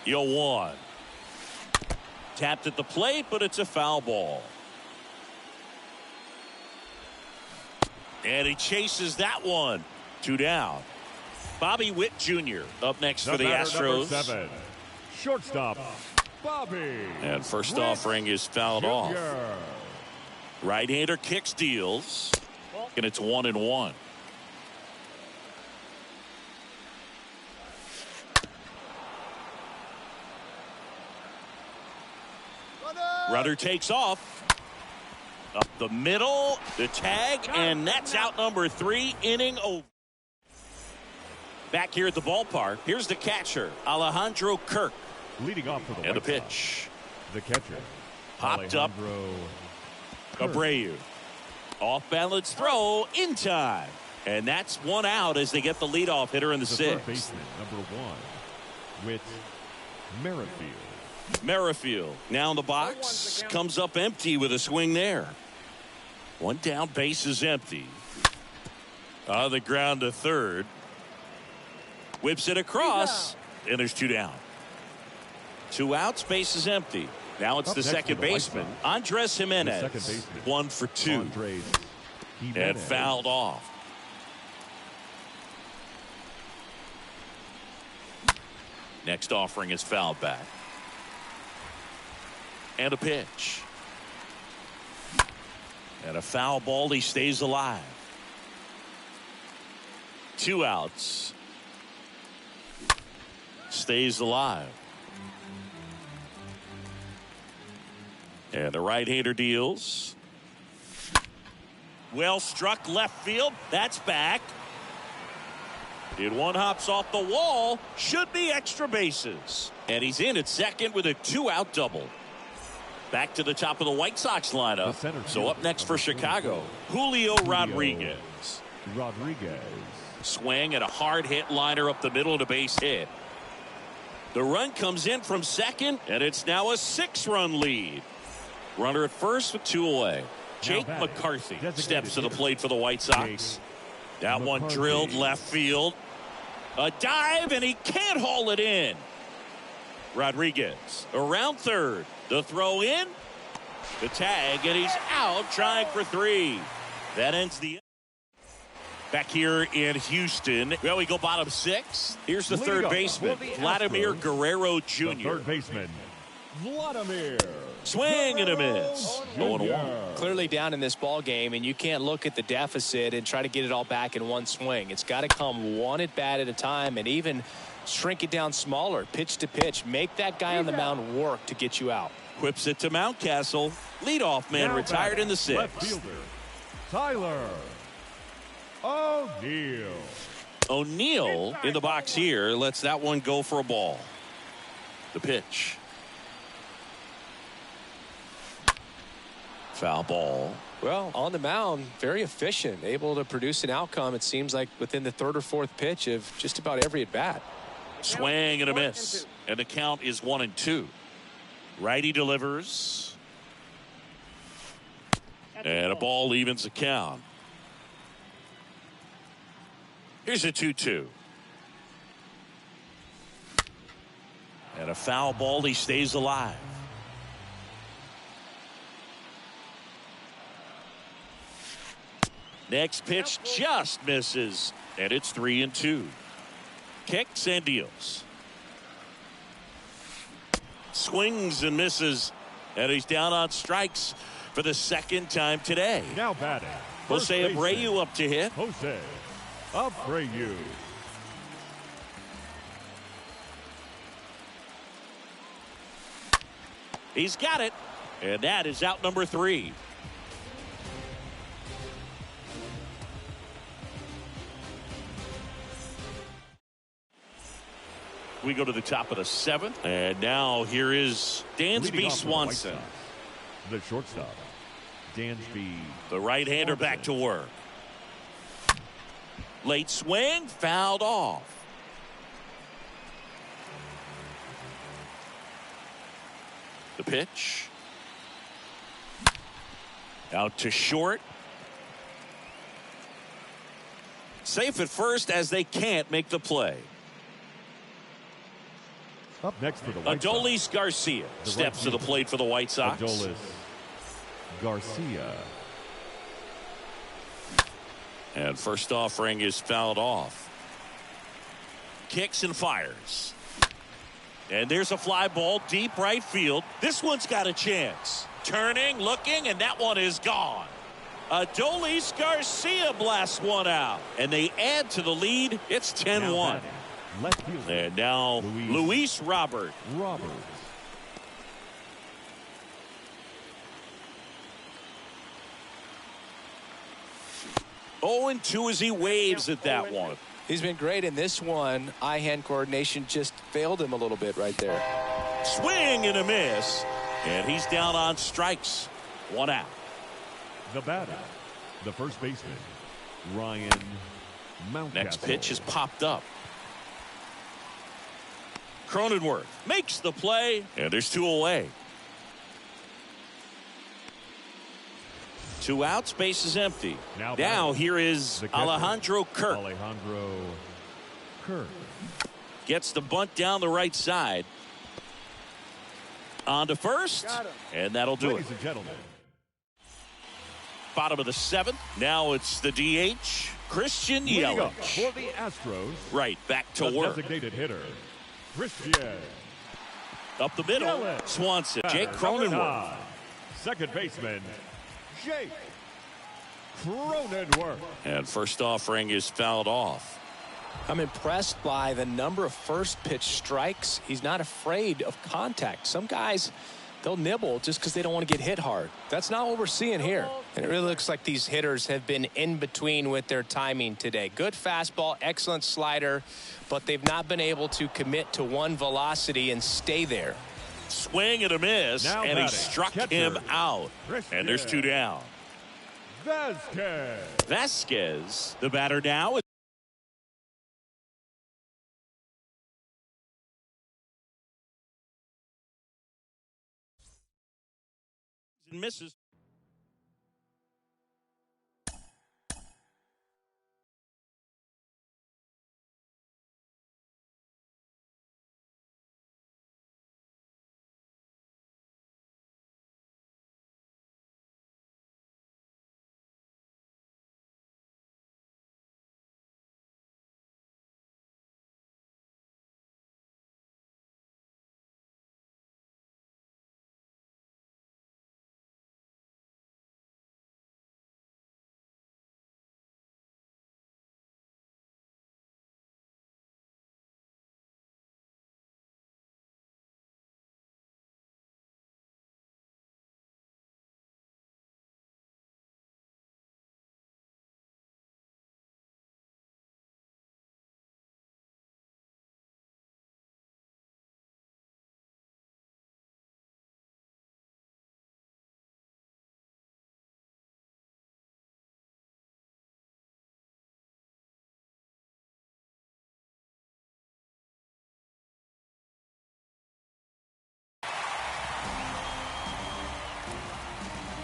0-1. Tapped at the plate, but it's a foul ball. And he chases that one. 2 down. Bobby Witt Jr. up next for the Astros. Number 7, shortstop, Bobby. And first Witt offering is fouled Jr. off. Right-hander kicks, deals. And it's 1-1. Runner takes off. Up the middle. The tag. And that's out number 3. Inning over. Back here at the ballpark. Here's the catcher, Alejandro Kirk. Leading off for the And a White pitch. Sox, the catcher, Popped up. Alejandro Abreu. Off balance throw in time. And that's one out as they get the leadoff hitter in the the third sixth. baseman, number 1, with Merrifield. Merrifield now in the box. Comes up empty with a swing there. One down, base is empty. On the ground to third. Whips it across. And there's 2 down. 2 outs, base is empty. Now it's Up the next second for the White Baseman, Sox. Andres Jimenez. The second baseman, 1 for 2. Andres And Jimenez. fouled off. Next offering is fouled back. And a pitch. And a foul ball. He stays alive. 2 outs. Stays alive. And the right-hander deals. Well struck left field. That's back. And one hops off the wall. Should be extra bases. And he's in at second with a 2-out double. Back to the top of the White Sox lineup. So up next for Chicago, Julio Rodriguez. Swing and a hard hit liner up the middle and a base hit. The run comes in from second, and it's now a 6-run lead. Runner at first with 2 away. Jake McCarthy steps to the plate for the White Sox. That one drilled left field. A dive, and he can't haul it in. Rodriguez around third. The throw in. The tag, and he's out trying for 3. That ends the. Back here in Houston. Well, we go bottom 6. Here's the third baseman, Vladimir Guerrero Jr. The third baseman, Vladimir. Swing and a miss. 0-1. Clearly down in this ball game, and you can't look at the deficit and try to get it all back in one swing. It's got to come one at bat at a time, and even shrink it down smaller, pitch to pitch. Make that guy on the mound work to get you out. Whips it to Mountcastle. Leadoff man Now retired in the Left 6th. fielder, Tyler O'Neill. O'Neill in the box here lets that one go for a ball. The pitch. Foul ball. Well, on the mound, very efficient, able to produce an outcome, it seems like, within the 3rd or 4th pitch of just about every at bat. Swing and a miss. And the count is 1-2. Righty delivers. And a ball evens the count. Here's a 2-2. And a foul ball. He stays alive. Next pitch just misses. And it's 3-2. Kicks and deals. Swings and misses. And he's down on strikes for the 2nd time today. Now batting, Jose first baseman, Abreu up to hit. Jose Abreu. He's got it. And that is out number 3. We go to the top of the 7th. And now here is Dansby Swanson. The shortstop, Dansby. The right-hander back to work. Late swing, fouled off. The pitch. Out to short. Safe at first as they can't make the play. Up next for the White Adolis Sox, Garcia steps to the plate for the White Sox. Adolis Garcia. And first offering is fouled off. Kicks and fires. And there's a fly ball deep right field. This one's got a chance. Turning, looking, and that one is gone. Adolis Garcia blasts one out. And they add to the lead. It's 10-1. Left fielder. And now Luis Robert. Roberts. Oh, and 2 as he waves at that one. He's been great in this one. Eye-hand coordination just failed him a little bit right there. Swing and a miss. And he's down on strikes. 1 out. The batter, the first baseman, Ryan Mountcastle. Next pitch is popped up. Cronenworth makes the play, and there's 2 away. 2 outs, base is empty. Now here is Alejandro Kirk. Alejandro Kirk. Gets the bunt down the right side. On to first, and that'll do Ladies it. and gentlemen. Bottom of the 7th. Now it's the DH, Christian Yelich. For the Astros. Right, back to the work. Designated hitter, Christian. Up the middle, Yelich. Swanson. Jake Number Cronenworth. 9, second baseman, Jake Cronenworth. And first offering is fouled off. I'm impressed by the number of first pitch strikes. He's not afraid of contact. Some guys, they'll nibble just because they don't want to get hit hard. That's not what we're seeing here. And it really looks like these hitters have been in between with their timing today. Good fastball, excellent slider, but they've not been able to commit to one velocity and stay there. Swing and a miss, Now and he batting, struck catcher, him out. Christian And there's 2 down. Vasquez. Vasquez, the batter now. Misses.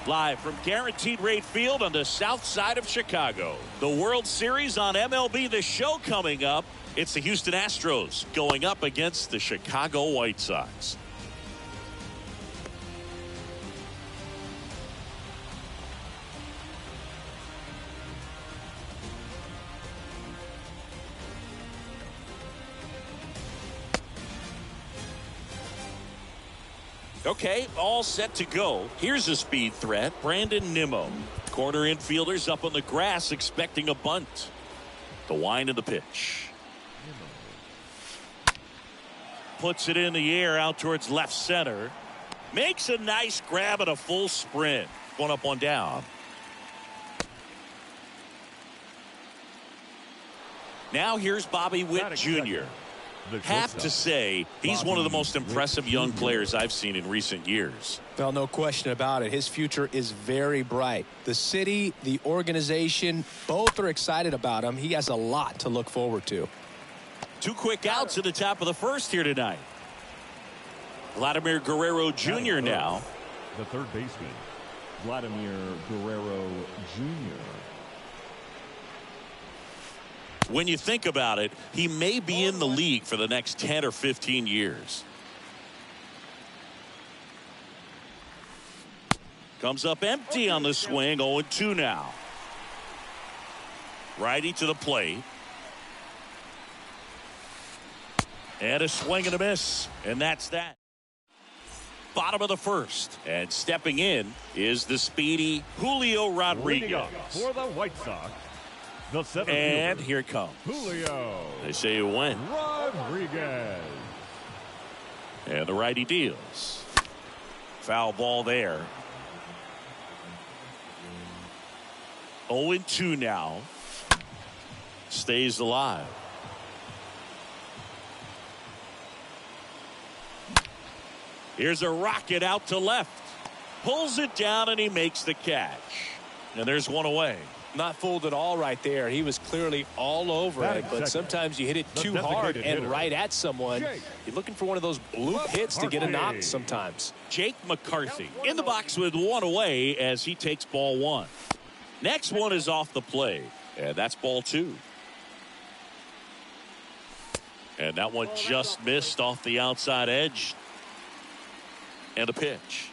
Live from Guaranteed Rate Field on the south side of Chicago. The World Series on MLB The Show coming up. It's the Houston Astros going up against the Chicago White Sox. Okay, all set to go. Here's a speed threat, Brandon Nimmo. Corner infielders up on the grass expecting a bunt. The wind of the pitch. Puts it in the air out towards left center. Makes a nice grab at a full sprint. 1 up, 1 down. Now here's Bobby Witt Jr. Have to say, he's one of the most impressive young players I've seen in recent years. Well, no question about it. His future is very bright. The city, the organization, both are excited about him. He has a lot to look forward to. 2 quick outs at the top of the first here tonight. Vladimir Guerrero Jr. now. The third baseman, Vladimir Guerrero Jr. When you think about it, he may be in the league for the next 10 or 15 years. Comes up empty on the swing. 0-2 now. Righty to the plate. And a swing and a miss. And that's that. Bottom of the first. And stepping in is the speedy Julio Rodriguez. For the White Sox, the center and fielder, here it comes. Julio They say you win. Rodriguez. And the righty deals. Foul ball there. 0-2 now. Stays alive. Here's a rocket out to left. Pulls it down and he makes the catch. And there's one away. Not fooled at all right there. He was clearly all over it, but sometimes you hit it too hard and right at someone. You're looking for one of those bloop hits to get a knock sometimes. Jake McCarthy in the box with one away as he takes ball 1. Next one is off the plate, and that's ball 2. And that one just missed off the outside edge. And a pitch.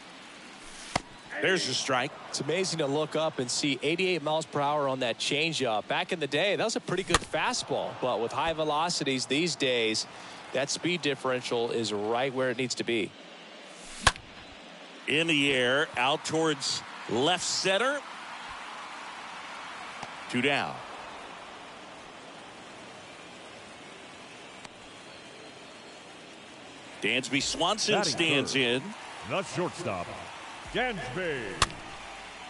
There's a strike. It's amazing to look up and see 88 miles per hour on that changeup. Back in the day, that was a pretty good fastball. But with high velocities these days, that speed differential is right where it needs to be. In the air, out towards left center. 2 down. Dansby Swanson stands in. The shortstop, Dansby.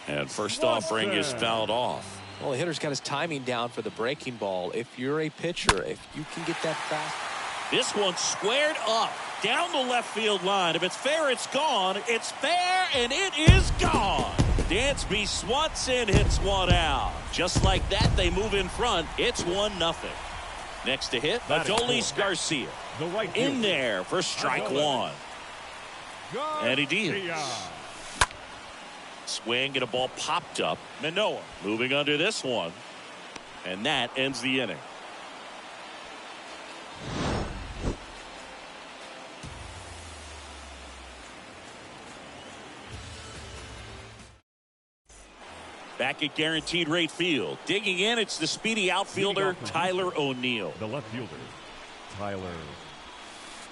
And first offering is fouled off. Well, the hitter's got his timing down for the breaking ball. If you're a pitcher, if you can get that fast. This one squared up down the left field line. If it's fair, it's gone. It's fair, and it is gone. Dansby Swanson hits one out. Just like that, they move in front. It's 1-0. Next to hit, Adolis Garcia. The right In fielder, there for strike 1. And he deals. Swing and a ball popped up. Manoah moving under this one. And that ends the inning. Back at Guaranteed Rate Field. Digging in, it's the speedy outfielder, Tyler O'Neill. The left fielder, Tyler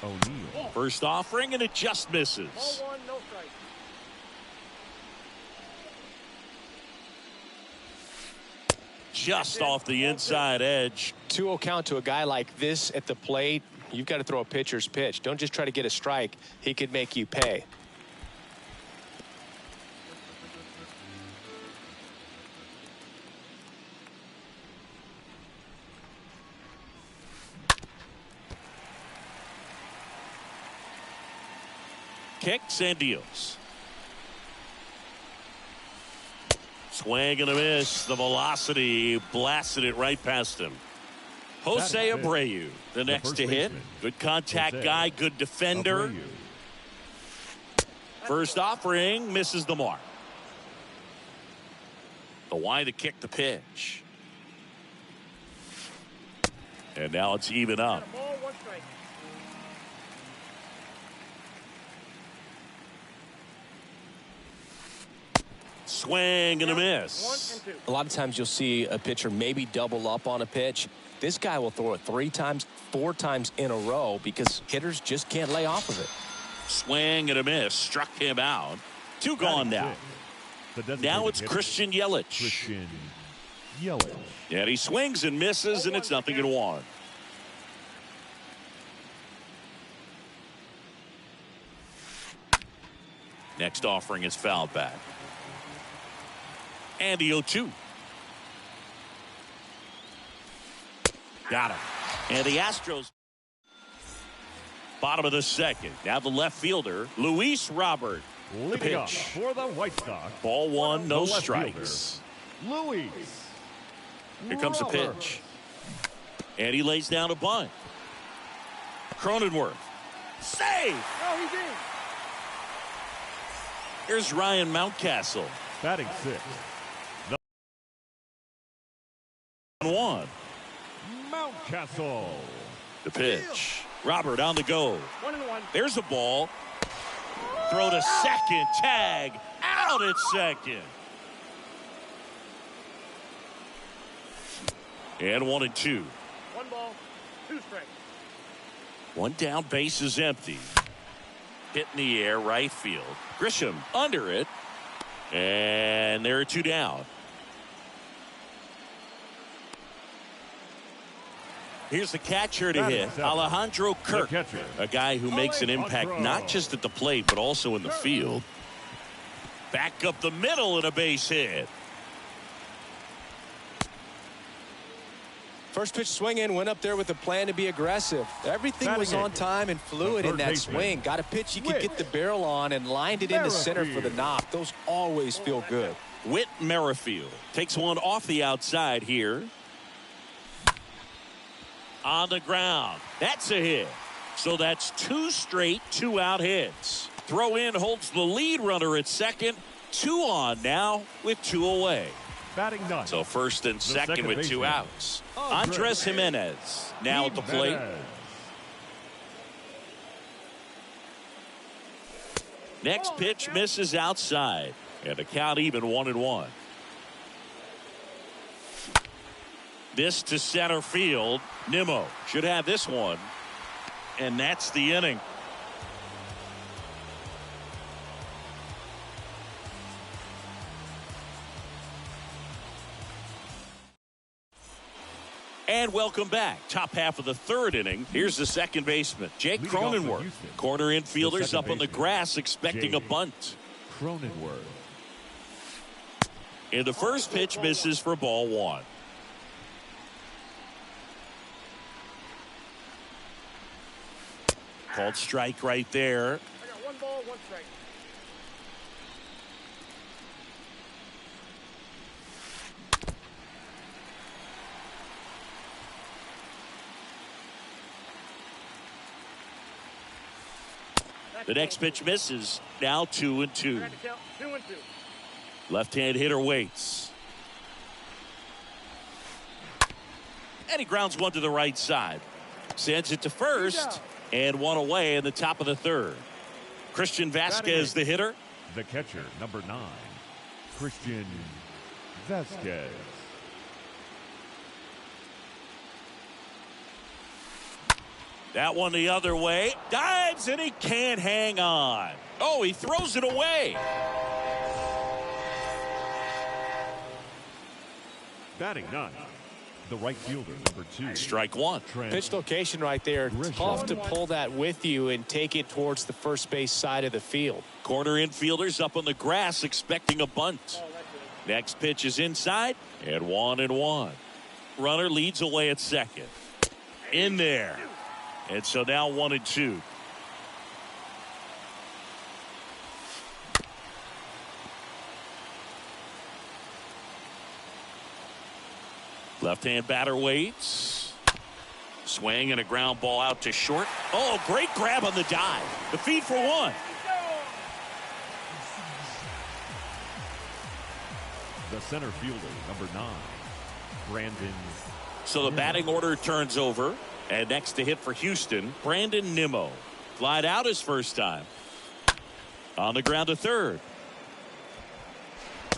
O'Neill. First offering, and it just misses. 0-1, no strike. Just off the inside edge. 2-0 count to a guy like this at the plate. You've got to throw a pitcher's pitch. Don't just try to get a strike. He could make you pay. Kicks and deals. Swing and a miss. The velocity blasted it right past him. Jose Abreu, the next to hit. Good contact guy, good defender. First offering misses the mark. The wide to kick the pitch. And now it's even up. Ball, 1 strike. Swing and a miss. 1 and 2. A lot of times you'll see a pitcher maybe double up on a pitch. This guy will throw it 3 times, 4 times in a row because hitters just can't lay off of it. Swing and a miss. Struck him out. 2 gone now. Now it's Christian Yelich. Christian Yelich. And he swings and misses, and it's 0-1. Next offering is fouled back. And the 0-2. Got him. And the Astros. Bottom of the second. Now the left fielder, Luis Robert. The Leading up pitch. for the White Sox. Ball one, no the left strikes. fielder, Luis. Here comes the Robert. pitch. And he lays down a bunt. Cronenworth. Save! Oh, he's in. Here's Ryan Mountcastle. Batting sixth. 1-1. Mountcastle. The pitch. Robert on the go. 1-1. There's a ball. Throw to second. Tag. Out at second. And 1-2. 1 ball, 2 strikes. One down, base is empty. Hit in the air, right field. Grisham under it. And there are 2 down. Here's the catcher to hit, Alejandro Kirk, a guy who makes an impact not just at the plate but also in the field. Back up the middle and a base hit. First pitch swing in, went up there with a plan to be aggressive. Everything was on time and fluid in that swing. Got a pitch he could get the barrel on and lined it into center for the knock. Those always feel good. Whit Merrifield takes one off the outside here. On the ground. That's a hit. So that's 2 straight 2-out hits. Throw in holds the lead runner at second. 2 on now with 2 away. Batting ninth. So first and second with 2 outs. Andres Jimenez now at the plate. Next pitch misses outside. And the count even 1-1. This to center field. Nimmo should have this one. And that's the inning. And welcome back. Top half of the 3rd inning. Here's the second baseman, Jake Cronenworth. Corner infielders up on the grass expecting a bunt. Cronenworth. And the first pitch misses for ball 1. Called strike right there. I got 1 ball, 1 strike. The next pitch misses. Now 2-2. I got to count 2-2. Left-hand hitter waits. And he grounds one to the right side. Sends it to first. And 1 away in the top of the 3rd. Christian Vasquez, the hitter. The catcher, number 9, Christian Vasquez. That one the other way. Dives and he can't hang on. Oh, he throws it away. Batting ninth. The right fielder, number 2. Strike 1. Pitch location right there. Tough to pull that with you and take it towards the first base side of the field. Corner infielders up on the grass expecting a bunt. Next pitch is inside and 1-1. Runner leads away at second. In there. And so now 1-2. Left-hand batter waits. Swing and a ground ball out to short. Oh, great grab on the dive. The feed for 1. The center fielder, number 9, Brandon. So the batting order turns over. And next to hit for Houston, Brandon Nimmo. Flied out his first time. On the ground to 3rd.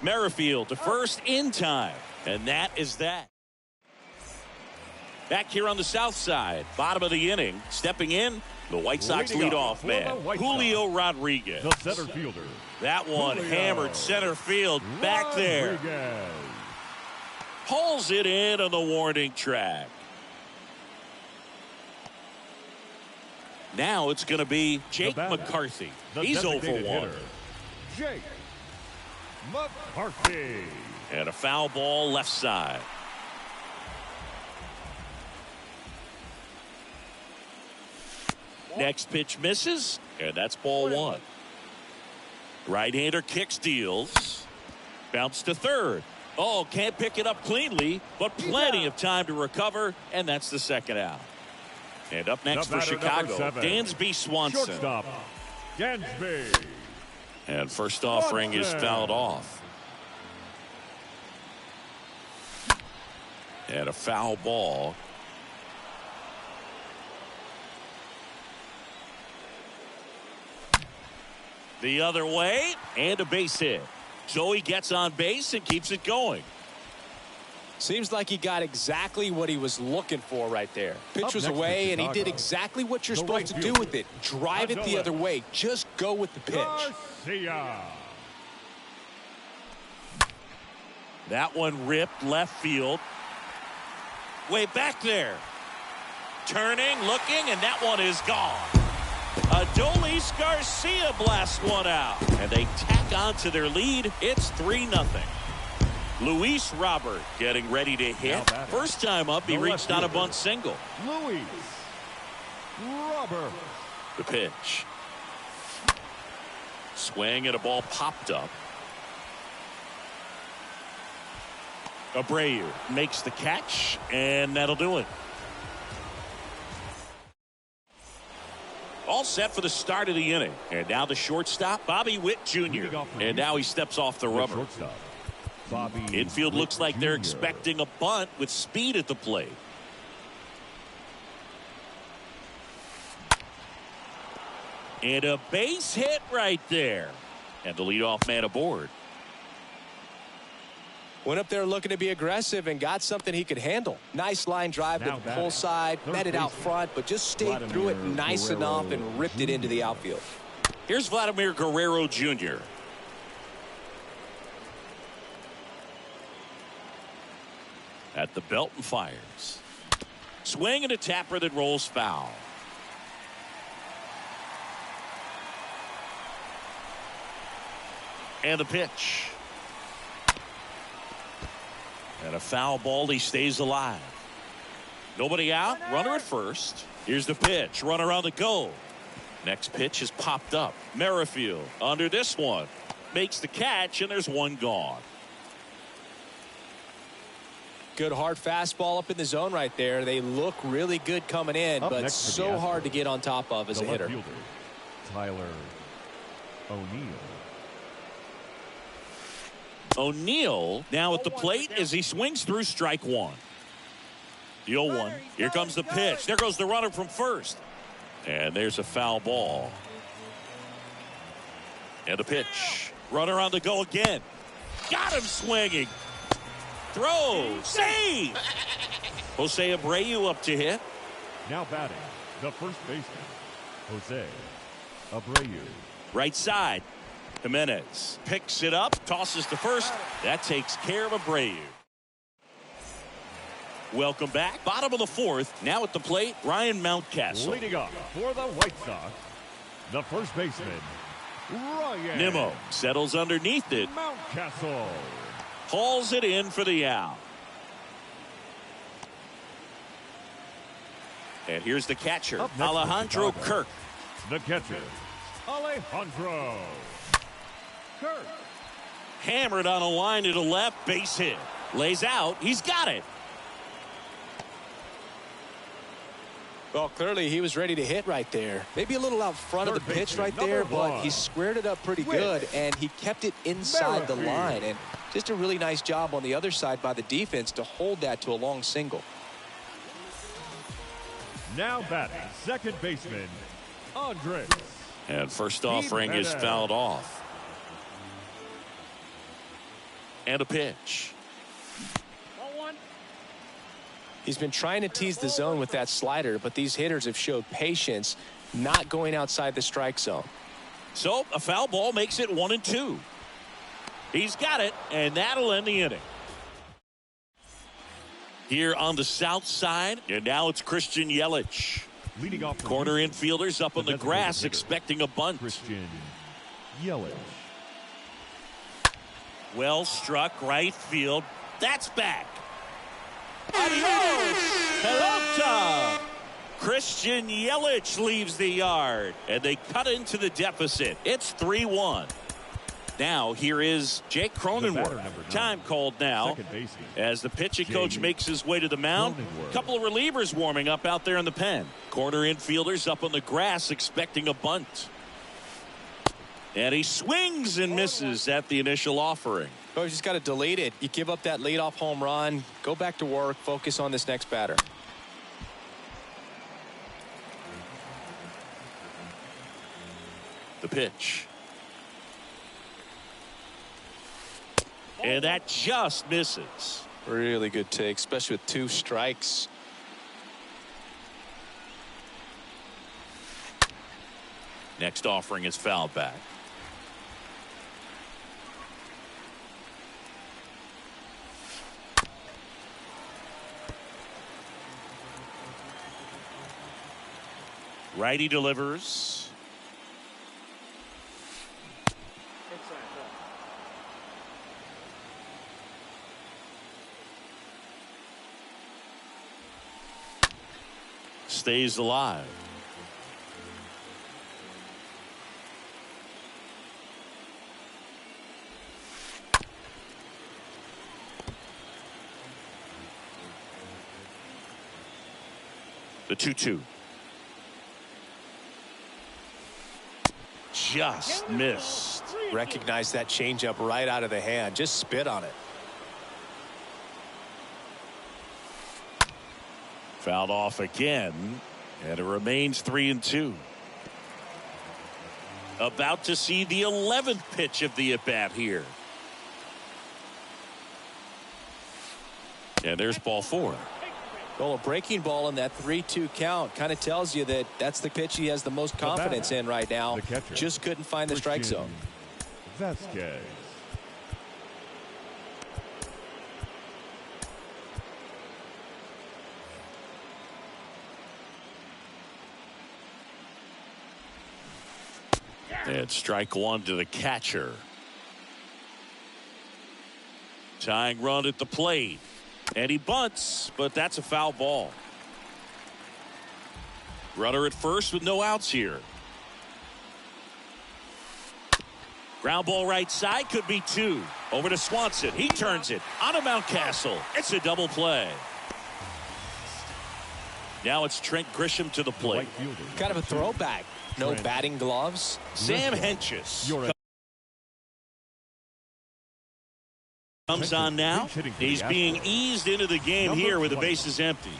Merrifield to first in time. And that is that. Back here on the south side, bottom of the inning, stepping in, the White Sox leadoff man, Julio Rodriguez. The center fielder. That one Julio hammered center field back there. Pulls it in on the warning track. Now it's going to be Jake McCarthy. He's 0 for 1. Jake McCarthy. And a foul ball left side. Next pitch misses, and that's ball one. Right-hander kicks, deals. Bounce to third. Oh, can't pick it up cleanly, but plenty of time to recover, and that's the second out. And up next for Chicago, Dansby Swanson. Shortstop, Dansby. And first offering is fouled off. And a foul ball. The other way, and a base hit. So he gets on base and keeps it going. Seems like he got exactly what he was looking for right there. Pitch was away, and he did exactly what you're supposed to do with it. Drive it the other way. Just go with the pitch. Macia. That one ripped left field. Way back there. Turning, looking, and that one is gone. Adolis Garcia blasts one out. And they tack on to their lead. It's 3-0. Luis Robert getting ready to hit. First time up, he reached on a bunt single. Luis Robert. The pitch. Swing and a ball popped up. Abreu makes the catch, and that'll do it. All set for the start of the inning. And now the shortstop, Bobby Witt Jr. And now he steps off the rubber. Infield looks like they're expecting a bunt with speed at the plate. And a base hit right there. And the leadoff man aboard. Went up there looking to be aggressive and got something he could handle. Nice line drive to the pull side, met it out front, but just stayed through it nice enough and ripped it into the outfield. Here's Vladimir Guerrero Jr. At the belt and fires. Swing and a tapper that rolls foul. And the pitch. And a foul ball. He stays alive. Nobody out. Runner at first. Here's the pitch. Runner on the go. Next pitch is popped up. Merrifield under this one. Makes the catch, and there's one gone. Good hard fastball up in the zone right there. They look really good coming in, but so hard to get on top of as a hitter. Fielder, Tyler O'Neill. O'Neill now at the plate as he swings through strike one. The 0-1. Here comes the pitch. There goes the runner from first. And there's a foul ball. And the pitch. Runner on the go again. Got him swinging. Throw. Save. Jose Abreu up to hit. Now batting, the first baseman, Jose Abreu. Right side. Jimenez picks it up, tosses to first. That takes care of Abreu. Welcome back. Bottom of the fourth. Now at the plate, Ryan Mountcastle. Leading up for the White Sox, the first baseman, Ryan Nimmo settles underneath it. Mountcastle. Hauls it in for the out. And here's the catcher, Alejandro Kirk. The catcher, Alejandro Kirk. Hammered on a line to the left, base hit. Lays out, he's got it. Well, clearly he was ready to hit right there. Maybe a little out front of the pitch right there, but he squared it up pretty good, and he kept it inside the line. And just a really nice job on the other side by the defense to hold that to a long single. Now batting, second baseman, Andres. And first offering is fouled off. And a pitch. He's been trying to tease the zone with that slider, but these hitters have showed patience, not going outside the strike zone. So a foul ball makes it 1-2. He's got it, and that'll end the inning. Here on the south side, and now it's Christian Yelich. Leading off Corner infielders up on the grass expecting a bunt. Christian Yelich. Well struck right field. That's back. Adios, pelota. Christian Yelich leaves the yard, and they cut into the deficit. It's 3-1. Now here is Jake Cronenworth. Time called now as the pitching coach makes his way to the mound. A couple of relievers warming up out there in the pen. Corner infielders up on the grass expecting a bunt. And he swings and misses at the initial offering. Oh, you just got to delete it. You give up that leadoff home run. Go back to work. Focus on this next batter. The pitch. And that just misses. Really good take, especially with 2 strikes. Next offering is fouled back. Righty delivers. Stays alive. The 2-2. Just missed. Recognize that changeup right out of the hand. Just spit on it. Fouled off again, and it remains 3-2. About to see the 11th pitch of the at-bat here. And there's ball 4. Well, a breaking ball in that 3-2 count kind of tells you that that's the pitch he has the most confidence in right now. Just couldn't find the strike zone. Vasquez. And strike 1 to the catcher. Tying run at the plate. And he bunts, but that's a foul ball. Runner at first with no outs here. Ground ball right side, could be 2. Over to Swanson. He turns it on to Mountcastle. It's a double play. Now it's Trent Grisham to the plate. Kind of a throwback. No batting gloves. Sam Hentges comes on now. He's being eased into the game here with the bases empty.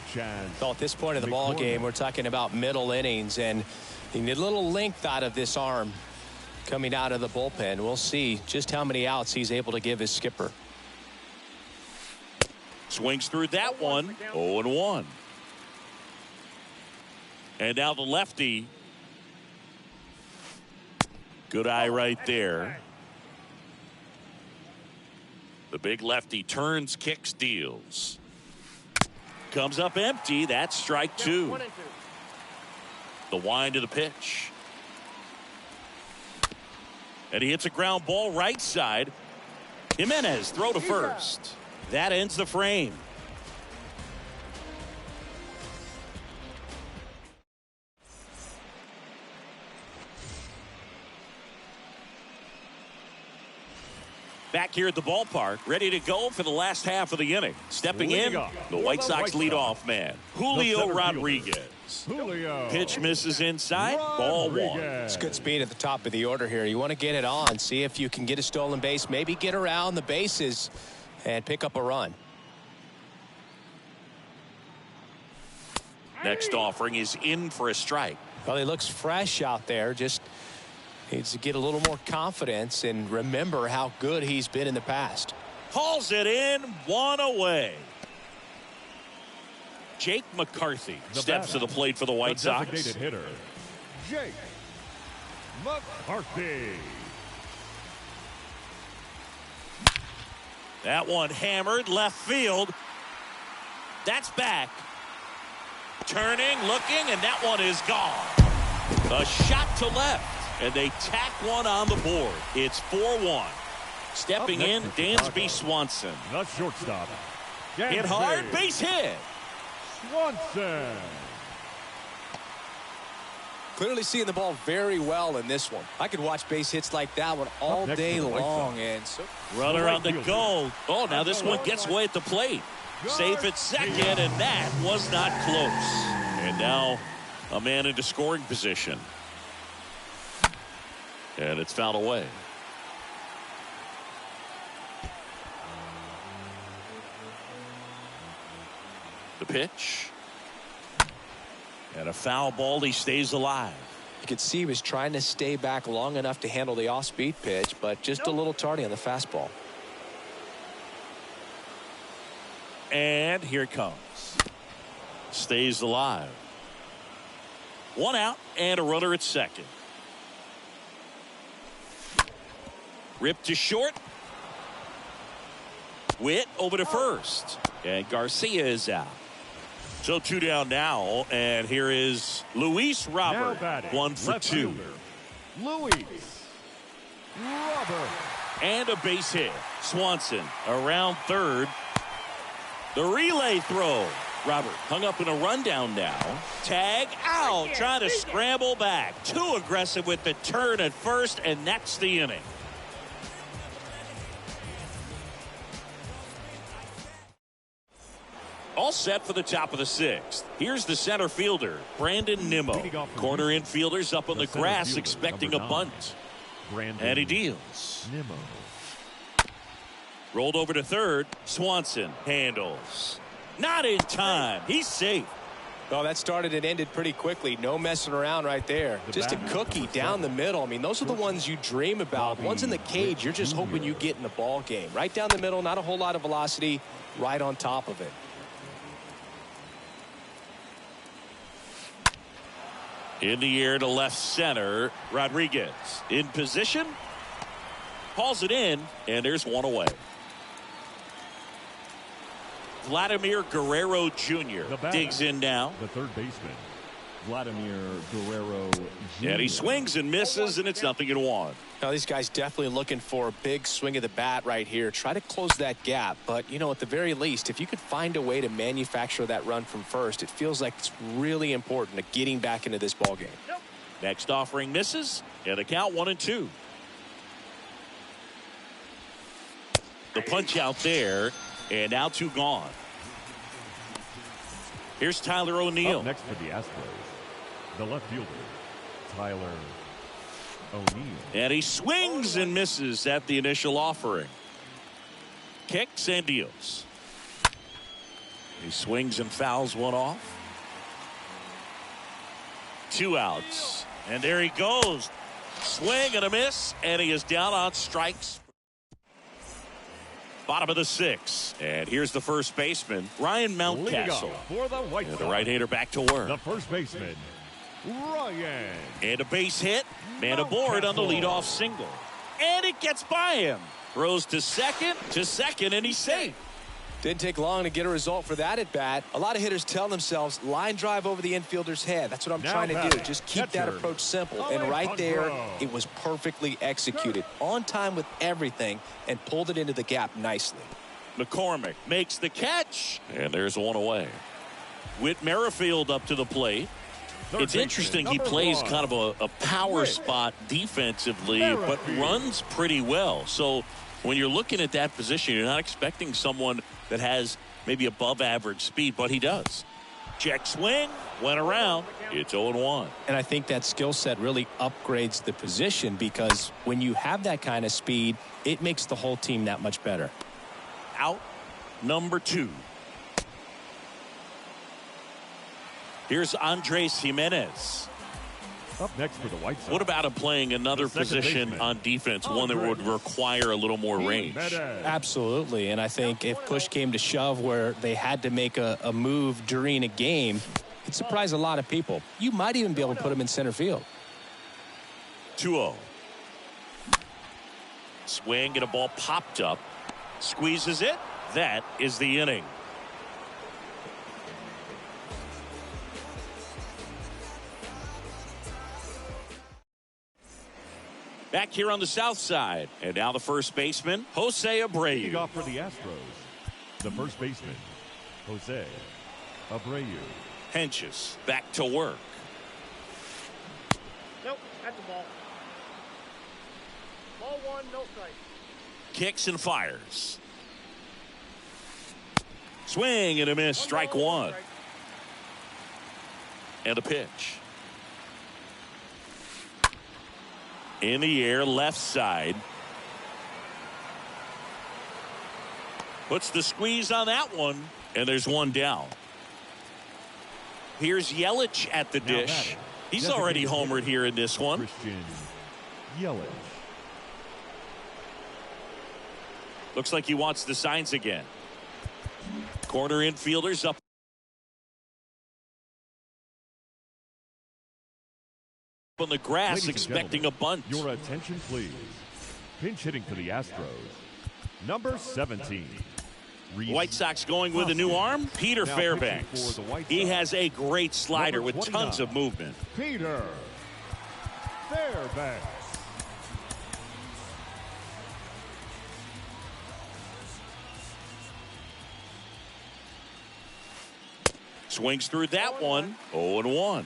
So at this point of the ball game, we're talking about middle innings, and you need a little length out of this arm coming out of the bullpen. We'll see just how many outs he's able to give his skipper. Swings through that one. 0-1. And now the lefty. Good eye right there. The big lefty turns, kicks, deals. Comes up empty. That's strike 2. The wind of the pitch. And he hits a ground ball right side. Jimenez throw to first. That ends the frame. Back here at the ballpark, ready to go for the last half of the inning. Stepping in, the White Sox leadoff man, Julio Rodriguez. Pitch misses inside, ball 1. It's good speed at the top of the order here. You want to get it on, see if you can get a stolen base, maybe get around the bases and pick up a run. Next offering is in for a strike. Well, he looks fresh out there. Just needs to get a little more confidence and remember how good he's been in the past. Hauls it in, 1 away. Jake McCarthy steps to the plate for the White Sox. Designated hitter, Jake McCarthy. That one hammered left field. That's back. Turning, looking, and that one is gone. A shot to left. And they tack one on the board. It's 4-1. Stepping in, Dansby Swanson. The shortstop. Hit hard, base hit. Swanson. Clearly seeing the ball very well in this one. I could watch base hits like that one all day long. And so runner on the go. Oh, now this one gets away at the plate. Safe at second, and that was not close. And now a man into scoring position. And it's fouled away. The pitch. And a foul ball. He stays alive. You could see he was trying to stay back long enough to handle the off-speed pitch, but just a little tardy on the fastball. And here it comes. Stays alive. One out and a runner at second. Ripped to short. Witt over to first. And Garcia is out. So 2 down now, and here is Luis Robert. 1 for 2. Luis Robert. And a base hit. Swanson around third. The relay throw. Robert hung up in a rundown now. Tag out. Trying to scramble back. Too aggressive with the turn at first, and that's the inning. All set for the top of the 6th. Here's the center fielder, Brandon Nimmo. Corner infielders up on the grass expecting a bunt. And he deals. Nimmo. Rolled over to third. Swanson handles. Not in time. He's safe. Oh, that started and ended pretty quickly. No messing around right there. Just a cookie down the middle. I mean, those are the ones you dream about. Ones in the cage, you're just hoping you get in the ball game. Right down the middle, not a whole lot of velocity. Right on top of it. In the air to left center. Rodriguez in position. Hauls it in, and there's one away. Vladimir Guerrero Jr. digs in now. The third baseman, Vladimir Guerrero Jr. And he swings and misses, and it's 0-1. Now, these guys definitely looking for a big swing of the bat right here. Try to close that gap. But, you know, at the very least, if you could find a way to manufacture that run from first, it feels like it's really important to getting back into this ball game. Next offering misses, and the count 1-2. The punch out there, and now 2 gone. Here's Tyler O'Neill. Up next for the Astros, the left fielder, Tyler O'Neill. And he swings and misses at the initial offering. Kicks and deals. He swings and fouls one off. 2 outs. And there he goes. Swing and a miss, and he is down on strikes. Bottom of the 6th. And here's the first baseman, Ryan Mountcastle. For the White Sox, the right-hander back to work. the first baseman, Ryan. And a base hit. Man aboard on the leadoff single. And it gets by him. Throws to second, and he's safe. Didn't take long to get a result for that at bat. A lot of hitters tell themselves line drive over the infielder's head. That's what I'm trying to do. Just keep that approach simple. And right there, it was perfectly executed. On time with everything and pulled it into the gap nicely. McCormick makes the catch. And there's one away. Whit Merrifield up to the plate. It's interesting. He plays kind of a power spot defensively, but runs pretty well. So when you're looking at that position, you're not expecting someone that has maybe above average speed, but he does. Check swing, went around. It's 0-1. And I think that skill set really upgrades the position because when you have that kind of speed, it makes the whole team that much better. Out number 2. Here's Andres Jimenez. Up next for the White Sox. What about him playing another position baseman, on defense, one that would require a little more range? Absolutely, and I think if push came to shove where they had to make a move during a game, it surprised a lot of people. You might even be able to put him in center field. 2-0. Swing and a ball popped up. Squeezes it. That is the inning. Back here on the south side. And now the first baseman, Jose Abreu. Leading off for the Astros, the first baseman, Jose Abreu. Henches back to work. That's the ball. Ball one, no strike. Kicks and fires. Swing and a miss. Strike one. Strike. And a pitch. In the air, left side. Puts the squeeze on that one. And there's one down. Here's Yelich at the dish. He's already homered here in this one. Christian Yelich. Looks like he wants the signs again. Corner infielders up on the grass. Ladies and Expecting a bunt. Your attention, please. Pinch hitting for the Astros. Number 17. White Sox going with a new arm. Peter Now Fairbanks. He has a great slider with tons of movement. Peter Fairbanks. Swings through that one. 0-1.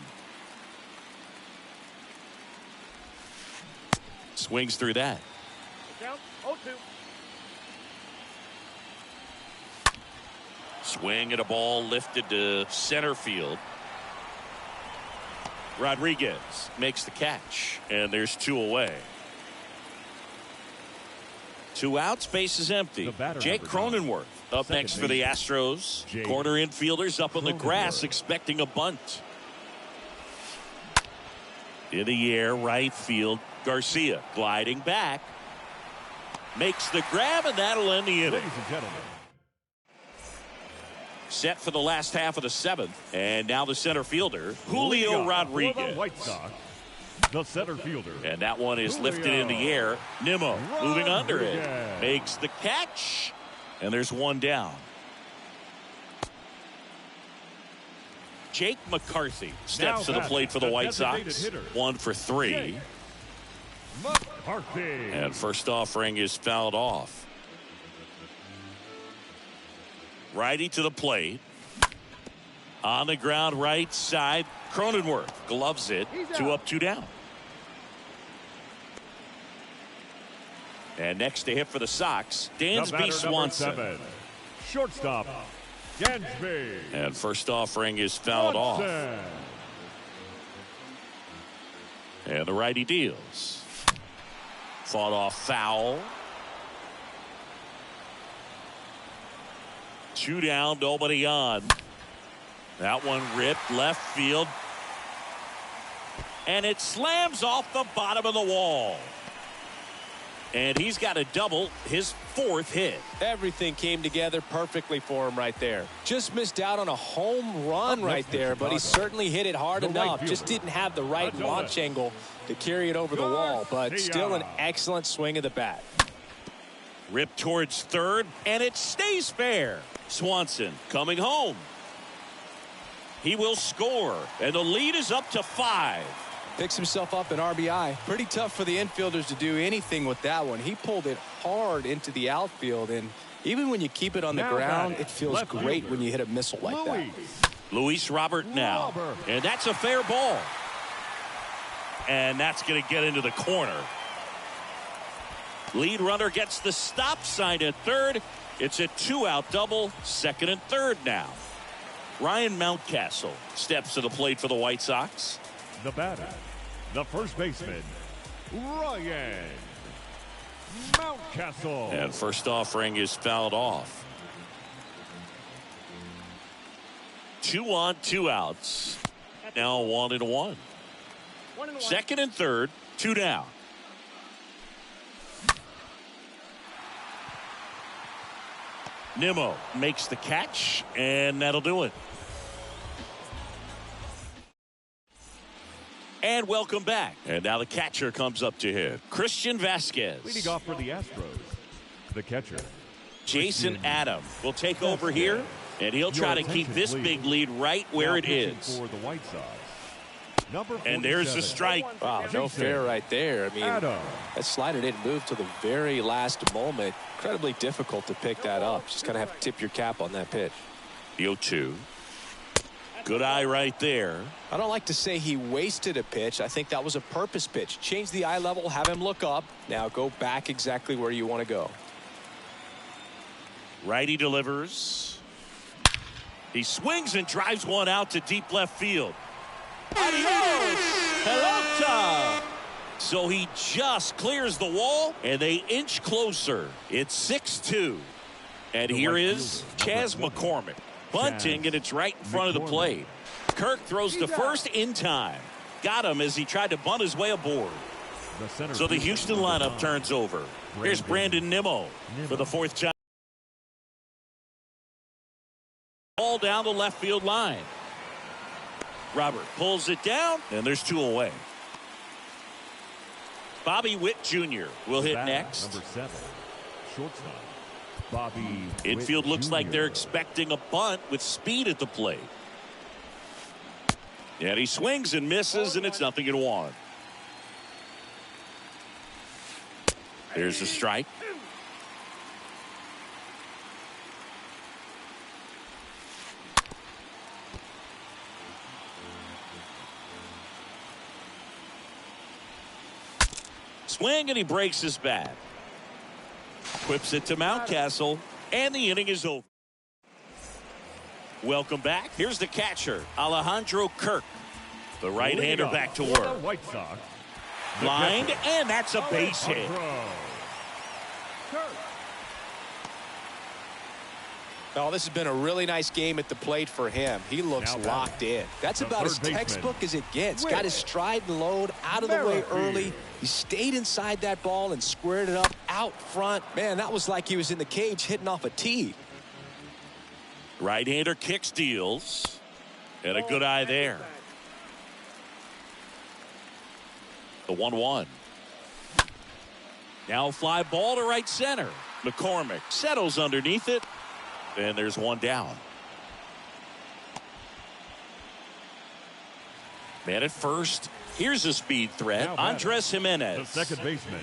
Swings through that. Count 0-2. Swing at a ball lifted to center field. Rodriguez makes the catch, and there's two away. 2 outs, base is empty. Jake Cronenworth up next for the Astros. Corner infielders up on the grass expecting a bunt. In the air, right field. Garcia gliding back. Makes the grab, and that'll end the inning. Ladies and gentlemen. Set for the last half of the 7th. And now the center fielder, Julio Rodriguez. White Sox, the center fielder. And that one is lifted in the air. Nimmo moving under it. Makes the catch. And there's one down. Jake McCarthy steps to the plate for the White Sox. 1 for 3. McCarthy. And first offering is fouled off. Righty to the plate. On the ground, right side. Cronenworth gloves it. 2 up, 2 down. And next to hit for the Sox, Dansby Swanson. Shortstop, Dansby. And first offering is fouled off. And the righty deals. Fought off foul. 2 down, nobody on. That one ripped left field. And it slams off the bottom of the wall. And he's got a double, his 4th hit. Everything came together perfectly for him right there. Just missed out on a home run right there, but he certainly hit it hard enough. Just didn't have the right launch angle to carry it over the wall, but still an excellent swing of the bat. Ripped towards third, and it stays fair. Swanson coming home. He will score, and the lead is up to 5. Picks himself up an RBI. Pretty tough for the infielders to do anything with that one. He pulled it hard into the outfield, and even when you keep it on the ground, it feels great when you hit a missile like that. Luis Robert now, and that's a fair ball. And that's going to get into the corner. Lead runner gets the stop sign at third. It's a 2-out double, second and third now. Ryan Mountcastle steps to the plate for the White Sox. The batter, the first baseman, Ryan Mountcastle. And first offering is fouled off. 2 on, 2 outs. Now 1-1. Second and third, 2 down. Nimmo makes the catch, and that'll do it. And welcome back. And now the catcher comes up to hit. Christian Vasquez. Leading off for the Astros, the catcher, Jason Adam will take over here, and he'll try to keep this big lead right where it is. For the White Sox. And there's the strike. Wow, no fair right there. I mean, that slider didn't move to the very last moment. Incredibly difficult to pick that up. Just kind of have to tip your cap on that pitch. The 0-2. Good eye right there. I don't like to say he wasted a pitch. I think that was a purpose pitch. Change the eye level, have him look up. Now go back exactly where you want to go. Righty delivers. He swings and drives one out to deep left field. Adios, pelota. So he just clears the wall, and they inch closer. It's 6-2. And here is Chas McCormick. Bunting, and it's right in front of the plate. Kirk throws to first in time. Got him as he tried to bunt his way aboard. So the Houston lineup turns over. Here's Brandon Nimmo for the fourth time. Ball down the left field line. Robert pulls it down, and there's 2 away. Bobby Witt Jr. will hit next. Number 7, shortstop, Bobby. Infield Witt looks Jr. like they're expecting a bunt with speed at the plate. And he swings and misses, and it's 0-1. Here's the strike. Swing, and he breaks his bat. Whips it to Mountcastle, and the inning is over. Welcome back. Here's the catcher, Alejandro Kirk. The right-hander back to work. White Sox. Lined, and that's a base hit. Oh, this has been a really nice game at the plate for him. He looks locked in. That's about as textbook as it gets. Got his stride and load out of the way early. He stayed inside that ball and squared it up out front. Man, that was like he was in the cage hitting off a tee. Right-hander kicks, deals, and a good eye there. The 1-1. Now fly ball to right center. McCormick settles underneath it, and there's one down. Man at first. Here's a speed threat. Andres Jimenez. The second baseman,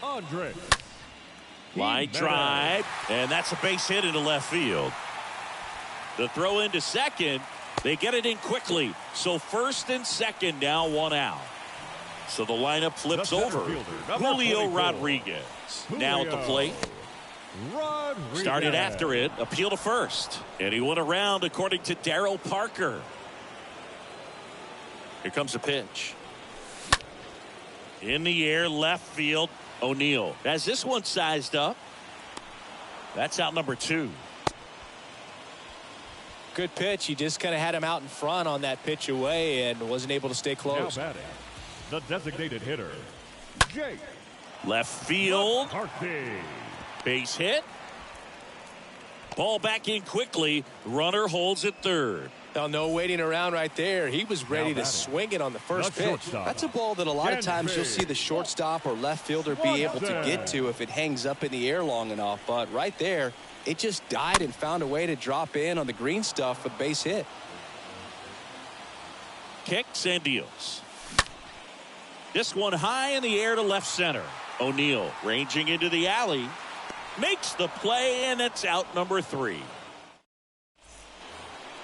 Andres. Line drive, and that's a base hit into left field. The throw into second. They get it in quickly. So first and second now, 1 out. So the lineup flips over. Julio Rodriguez now at the plate. Started after it. Appeal to first. And he went around according to Darryl Parker. Here comes a pitch. In the air, left field. O'Neill has this one sized up. That's out number 2. Good pitch. He just kind of had him out in front on that pitch away and wasn't able to stay close. Now batting, the designated hitter, Jake. Left field. McCarthy. Base hit. Ball back in quickly. Runner holds at third. Now, no waiting around right there. He was ready to swing it on the first pitch. That's a ball that a lot of times you'll see the shortstop or left fielder be able to get to if it hangs up in the air long enough. But right there, it just died and found a way to drop in on the green stuff for the base hit. Kicks and deals. This one high in the air to left center. O'Neill ranging into the alley. Makes the play, and it's out number 3.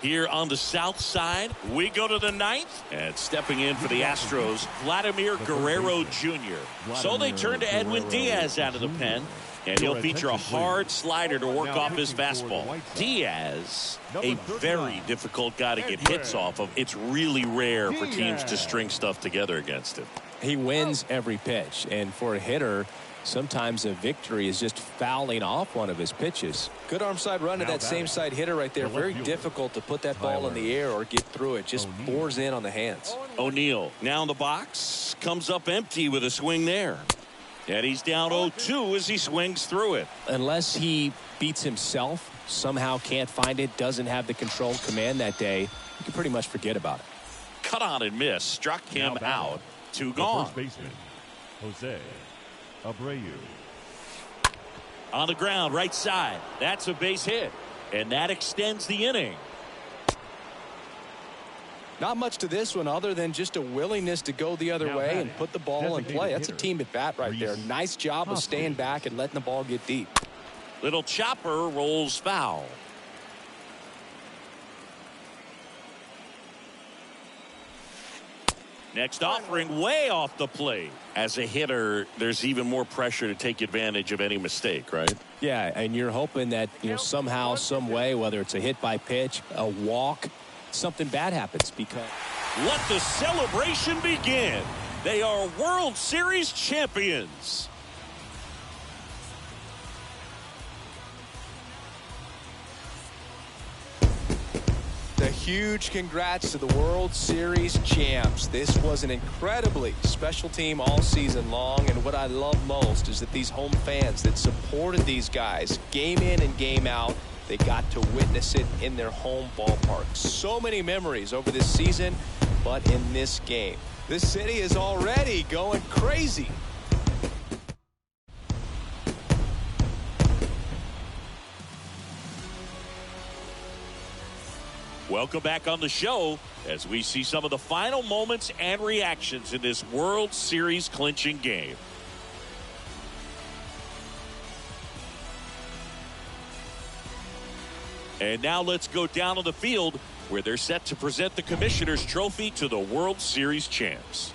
Here on the south side, we go to the 9th. And stepping in for the Astros, Vladimir Guerrero Jr. So they turn to Edwin Diaz out of the pen. And he'll feature a hard slider to work off his fastball. Diaz, a very difficult guy to get hits off of. It's really rare for teams to string stuff together against him. He wins every pitch. And for a hitter, sometimes a victory is just fouling off one of his pitches. Good arm side run to that same side hitter right there. Very difficult to put that ball in the air or get through it. Just bores in on the hands. O'Neill now in the box. Comes up empty with a swing there. And he's down 0-2 as he swings through it. Unless he beats himself, somehow can't find it, doesn't have the control command that day, you can pretty much forget about it. Cut on and miss. Struck him out. 2 gone. First baseman, Jose Abreu. On the ground, right side. That's a base hit. And that extends the inning. Not much to this one other than just a willingness to go the other way and put the ball in play. That's a team at bat right there. Nice job of staying back and letting the ball get deep. Little chopper rolls foul. Next offering way off the plate. As a hitter, there's even more pressure to take advantage of any mistake, right? Yeah, and you're hoping that, somehow, some way, whether it's a hit by pitch, a walk, something bad happens because... Let the celebration begin. They are World Series champions. A huge congrats to the World Series champs. This was an incredibly special team all season long, and what I love most is that these home fans that supported these guys game in and game out, they got to witness it in their home ballpark. So many memories over this season, but in this game, the city is already going crazy. Welcome back on the show as we see some of the final moments and reactions in this World Series clinching game. And now let's go down on the field where they're set to present the Commissioner's Trophy to the World Series champs.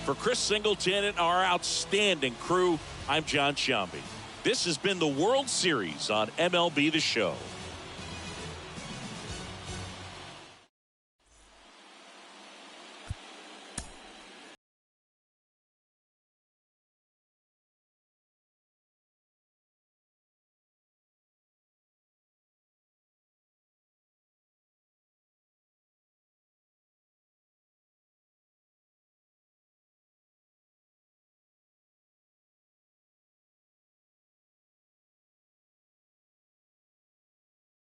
For Chris Singleton and our outstanding crew, I'm John Sciambi. This has been the World Series on MLB The Show.